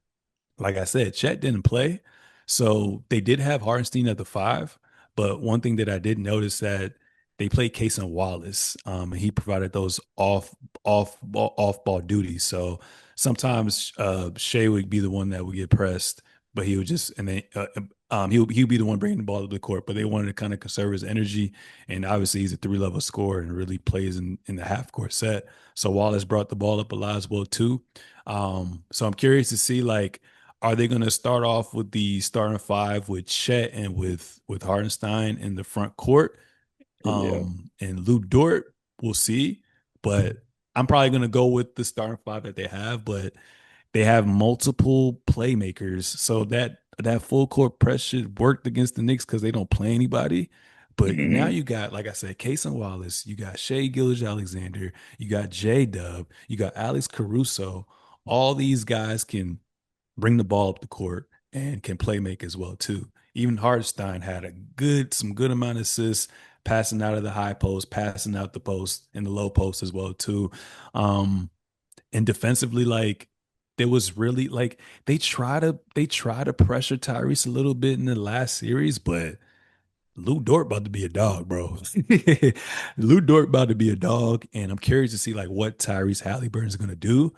like I said, Chet didn't play. So they did have Hartenstein at the five. But one thing that I did notice that they played Case and Wallace. And he provided those off ball duties. So sometimes Shea would be the one that would get pressed, but he would just and then he would be the one bringing the ball to the court. But they wanted to kind of conserve his energy, and obviously he's a three-level scorer and really plays in the half court set. So Wallace brought the ball up a lot as well too. So I'm curious to see like are they going to start off with the starting five with Chet and with Hardenstein in the front court? Yeah. And Lou Dort, we'll see. But I'm probably going to go with the starting five that they have. But they have multiple playmakers, so that full court press should work against the Knicks because they don't play anybody. But now Hmm. you got, like I said, Kason Wallace, you got Shea Gilgeous Alexander, you got J Dub, you got Alex Caruso. All these guys can bring the ball up the court and can play make as well too. Even Hartenstein had some good amount of assists, passing out of the high post, passing out the post and the low post as well too. Um, and defensively, like there was really like they try to pressure Tyrese a little bit in the last series, but Lou Dort about to be a dog, bro. Lou Dort about to be a dog, and I'm curious to see like what Tyrese Halliburton is gonna do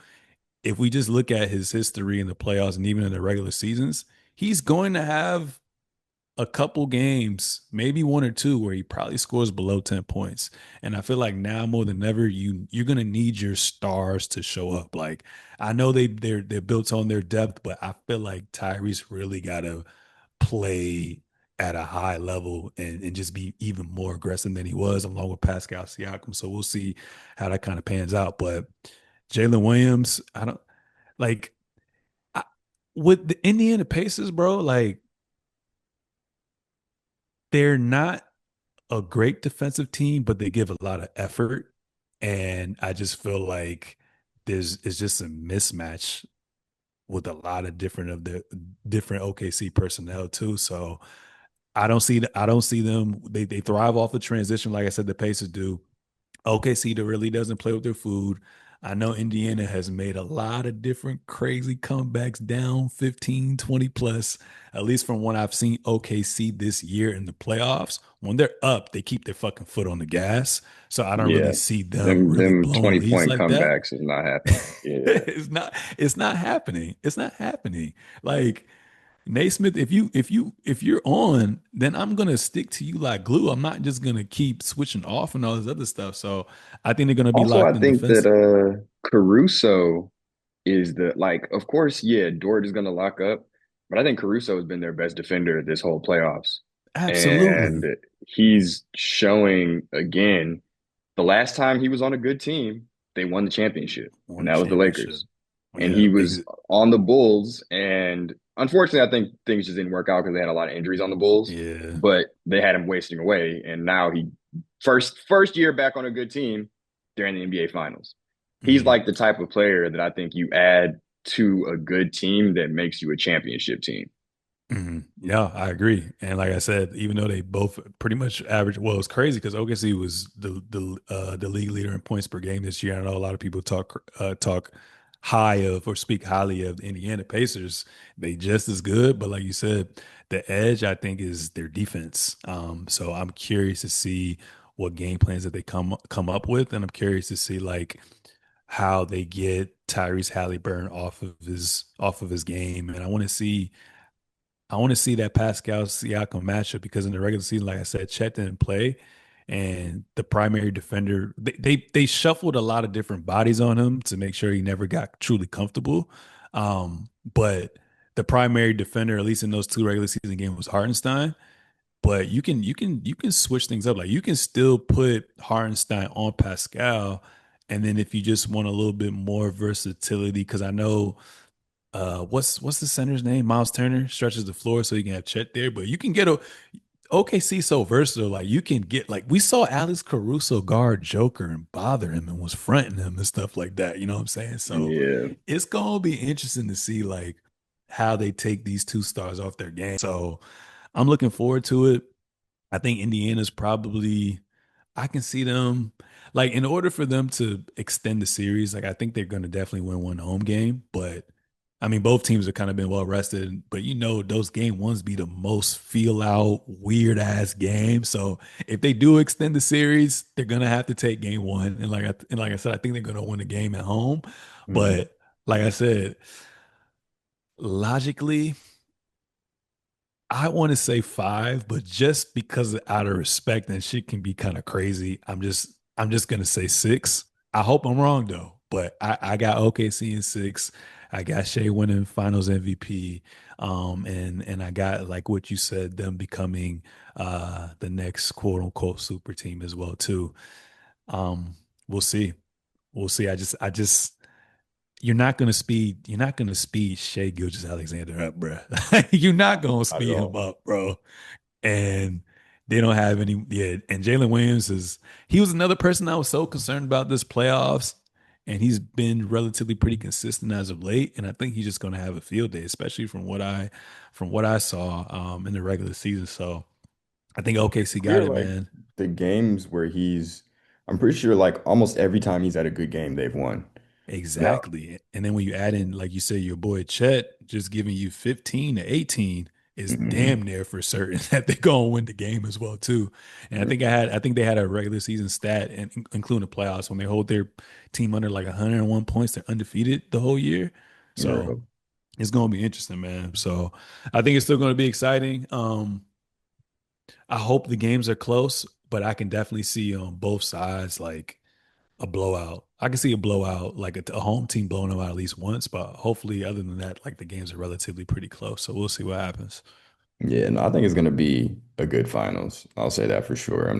if we just look at his history in the playoffs and even in the regular seasons, he's going to have a couple games, maybe one or two, where he probably scores below 10 points. And I feel like now more than ever, you're gonna need your stars to show up. Like I know they're built on their depth, but I feel like Tyrese really gotta play at a high level and just be even more aggressive than he was, along with Pascal Siakam. So we'll see how that kind of pans out. But Jalen Williams, I don't like I, with the Indiana Pacers, bro. Like they're not a great defensive team, but they give a lot of effort. And I just feel like there's it's just a mismatch with a lot of different OKC personnel too. So I don't see them. They thrive off the transition, like I said, the Pacers do. OKC that really doesn't play with their food. I know Indiana has made a lot of different crazy comebacks down 15, 20 plus, at least from what I've seen OKC this year in the playoffs. When they're up, they keep their fucking foot on the gas. So I don't really Yeah. see them really Them blowing 20 leads point like that. comebacks is not happening. Yeah. It's not happening. It's not happening. Like Naismith, if you're on, then I'm gonna stick to you like glue. I'm not just gonna keep switching off and all this other stuff. So I think they're gonna be Also, I locked in think that defense. Caruso is the like, of course, yeah, Dort is gonna lock up, but I think Caruso has been their best defender this whole playoffs. And Absolutely. he's showing again, the last time he was on a good team, they won the championship, Won and the that was the championship. Lakers. Well, And yeah, he was on the Bulls, and unfortunately, I think things just didn't work out because they had a lot of injuries on the Bulls, yeah. but they had him wasting away. And now he first year back on a good team during the NBA Finals. He's Mhm. like the type of player that I think you add to a good team that makes you a championship team. Yeah, I agree. And like I said, even though they both pretty much average, well, it's crazy because OKC was the league leader in points per game this year. I know a lot of people talk high of or speak highly of the Indiana Pacers. They just as good, but like you said, the edge I think is their defense. So I'm curious to see what game plans that they come up with, and I'm curious to see like how they get Tyrese Halliburton off of his game, and I want to see that Pascal Siakam matchup because in the regular season, like I said, Chet didn't play, and the primary defender they shuffled a lot of different bodies on him to make sure he never got truly comfortable. But the primary defender, at least in those two regular season games, was Hartenstein. But you can switch things up. Like you can still put Hartenstein on Pascal, and then if you just want a little bit more versatility, because I know what's the center's name? Miles Turner stretches the floor so you can have Chet there, but you can get a OKC so versatile. Like you can get like we saw Alex Caruso guard Joker and bother him and was fronting him and stuff like that. You know what I'm saying? So Yeah. it's gonna be interesting to see like how they take these two stars off their game. So I'm looking forward to it. I think Indiana's probably I can see them like in order for them to extend the series, like I think they're going to definitely win one home game, but I mean both teams have kind of been well rested, but you know those game ones be the most feel out weird ass games. So if they do extend the series, they're going to have to take game one and like I said I think they're going to win the game at home, Mhm. but like I said, logically I want to say five, but just because out of respect and shit can be kind of crazy, I'm just gonna say six. I hope I'm wrong though, but I got OKC in six. I got Shea winning Finals MVP, and I got like what you said, them becoming the next quote unquote super team as well too. Um, we'll see, we'll see. You're not gonna speed Shea Gilgeous Alexander up, bro. You're not gonna Not at speed him all. up, bro. And they don't have any. Yeah, and Jalen Williams is he was another person I was so concerned about this playoffs, and he's been relatively pretty consistent as of late. And I think he's just gonna have a field day, especially from what I saw in the regular season. So I think OKC got Clear it, like man. the games where I'm pretty sure like almost every time he's at a good game, they've won. Now, Exactly. And then when you add in, like you say, your boy Chet just giving you 15 to 18 is mhm. damn near for certain that they're gonna win the game as well, too. And I think they had a regular season stat and including the playoffs when they hold their team under like 101 points, they're undefeated the whole year. So Right. it's gonna be interesting, man. So I think it's still gonna be exciting. I hope the games are close, but I can definitely see on both sides like a blowout. I can see a blowout, like a home team blowing them out at least once, but hopefully, other than that, like the games are relatively pretty close. So we'll see what happens. Yeah, no, I think it's gonna be a good finals. I'll say that for sure.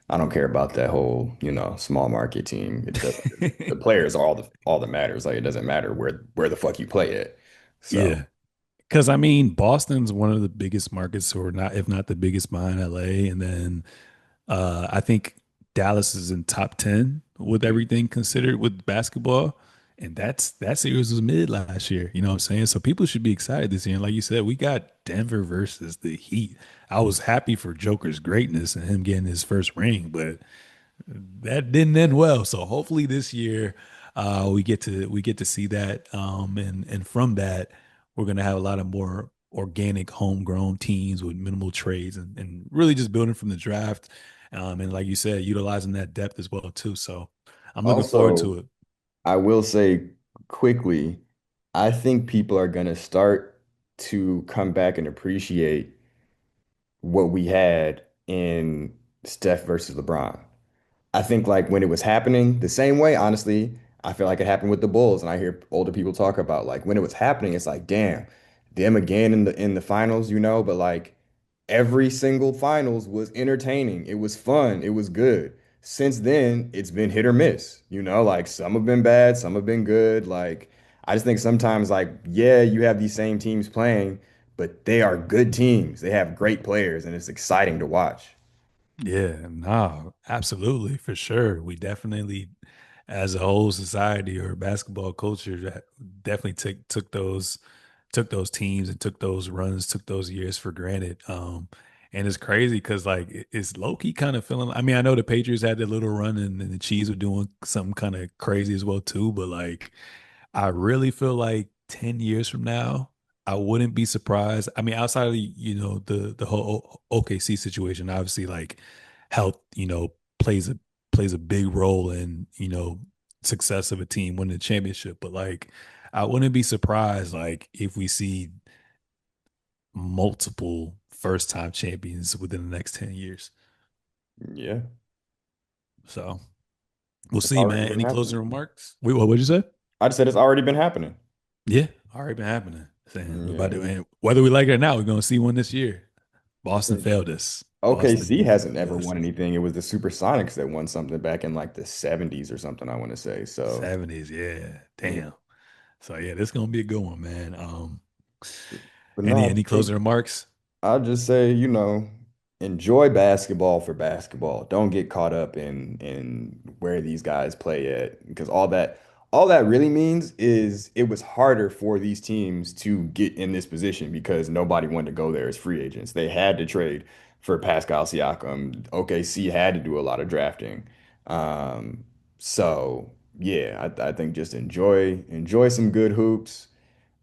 I don't care about that whole, small market team. It doesn't the players are all that matters. Like it doesn't matter where the fuck you play at. So Yeah. Because I mean, Boston's one of the biggest markets, or not, if not the biggest behind LA. And then I think Dallas is in top 10 with everything considered with basketball. And that series was mid last year. You know what I'm saying? So people should be excited this year. And like you said, we got Denver versus the Heat. I was happy for Joker's greatness and him getting his first ring, but that didn't end well. So hopefully this year we get to see that. And from that, we're gonna have a lot of more organic homegrown teams with minimal trades and really just building from the draft. And like you said, utilizing that depth as well too. So I'm looking forward also, to it. I will say quickly, I think people are gonna start to come back and appreciate what we had in Steph versus LeBron. I think like when it was happening, the same way, honestly, I feel like it happened with the Bulls, and I hear older people talk about like when it was happening, it's like, damn, them again in the finals, but like every single finals was entertaining. It was fun. It was good. Since then, it's been hit or miss, like some have been bad, some have been good. Like I just think sometimes like, yeah, you have these same teams playing, but they are good teams. They have great players, and it's exciting to watch. Yeah, no, absolutely, for sure. We definitely, as a whole society or basketball culture, definitely took those teams and took those runs, took those years for granted. And it's crazy because like it's low key kind of feeling. I mean, I know the Patriots had their little run and the Chiefs were doing something kind of crazy as well too, but like I really feel like 10 years from now, I wouldn't be surprised. I mean, outside of the whole OKC situation, obviously like health, plays a big role in, success of a team winning the championship. But like I wouldn't be surprised like if we see multiple first time champions within the next 10 years. Yeah, So we'll it's see, already man. been Any happening. closing remarks? Wait, what would you say? I just said it's already been happening. Yeah, already been happening. Saying we about Yeah. to, and whether we like it or not, we're gonna see one this year. Boston Shit. failed us. OKC Boston hasn't ever failed us. won anything. It was the Supersonics that won something back in like the 70s or something, I want to say. So, 70s, yeah. yeah. Damn. So yeah, this gonna be a good one, man. But Any no, any closing remarks? I'll just say, enjoy basketball for basketball. Don't get caught up in where these guys play at because all that really means is it was harder for these teams to get in this position because nobody wanted to go there as free agents. They had to trade for Pascal Siakam. OKC had to do a lot of drafting. Um, so yeah, I think just enjoy some good hoops.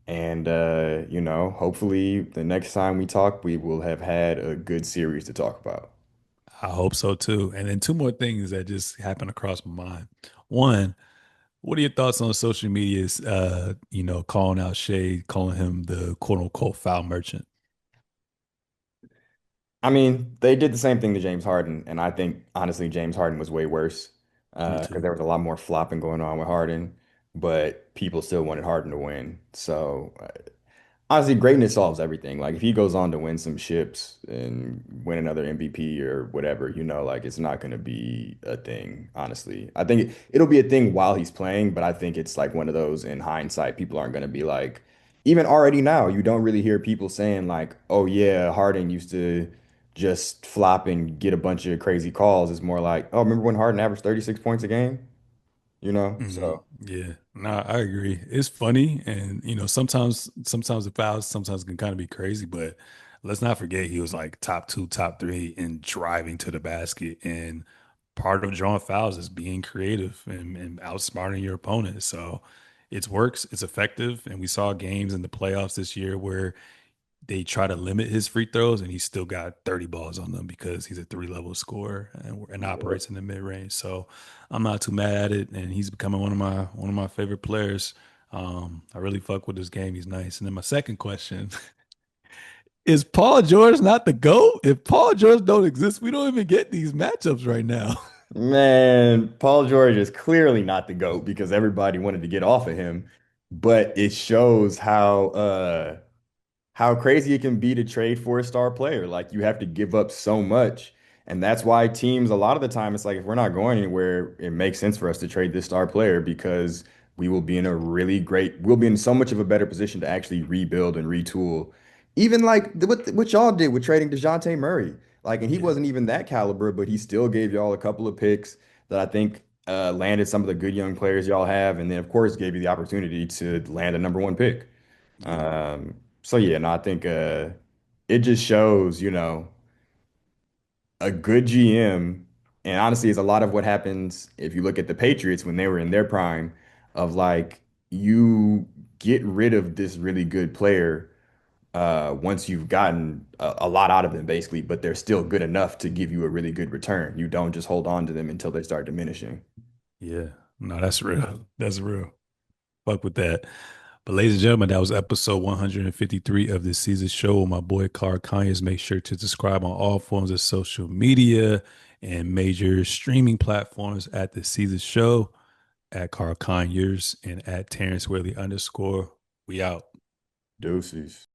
And hopefully the next time we talk, we will have had a good series to talk about. I hope so too. And then two more things that just happened across my mind. One, what are your thoughts on social media's calling out Shea, calling him the quote unquote foul merchant? I mean, they did the same thing to James Harden, and I think honestly, James Harden was way worse Me because too. there was a lot more flopping going on with Harden, but people still wanted Harden to win. So honestly, greatness solves everything. Like if he goes on to win some ships and win another MVP or whatever, like it's not going to be a thing, honestly. I think it'll be a thing while he's playing, but I think it's like one of those in hindsight, people aren't going to be like, even already now, you don't really hear people saying like, oh yeah, Harden used to just flop and get a bunch of crazy calls. It's more like, oh, remember when Harden averaged 36 points a game? So Yeah, no, I agree. It's funny, and sometimes the fouls sometimes can kind of be crazy, but let's not forget he was like top two, top three in driving to the basket, and part of drawing fouls is being creative and outsmarting your opponent. So it works, it's effective, and we saw games in the playoffs this year where they try to limit his free throws, and he still got 30 balls on them because he's a three-level scorer and yeah. operates in the mid range. So I'm not too mad at it, and he's becoming one of my favorite players. I really fuck with his game. He's nice. And then my second question Is Paul George not the GOAT? If Paul George don't exist, we don't even get these matchups right now. Man, Paul George is clearly not the GOAT because everybody wanted to get off of him. But it shows how crazy it can be to trade for a star player. Like you have to give up so much. And that's why teams, a lot of the time, it's like if we're not going anywhere, it makes sense for us to trade this star player because we'll be in so much of a better position to actually rebuild and retool. Even like what y'all did with trading DeJounte Murray. Like, and he Yeah. wasn't even that caliber, but he still gave y'all a couple of picks that I think landed some of the good young players y'all have. And then, of course, gave you the opportunity to land a number one pick. Yeah. So yeah, no, I think it just shows, a good GM, and honestly, is a lot of what happens if you look at the Patriots when they were in their prime, of like you get rid of this really good player once you've gotten a lot out of them, basically, but they're still good enough to give you a really good return. You don't just hold on to them until they start diminishing. Yeah. No, that's real. That's real. Fuck with that. But ladies and gentlemen, that was episode 153 of the Season Show with my boy Carl Conyers. Make sure to subscribe on all forms of social media and major streaming platforms at the Season Show, at Carl Conyers, and at Terrence Willie _. We out. Deuces.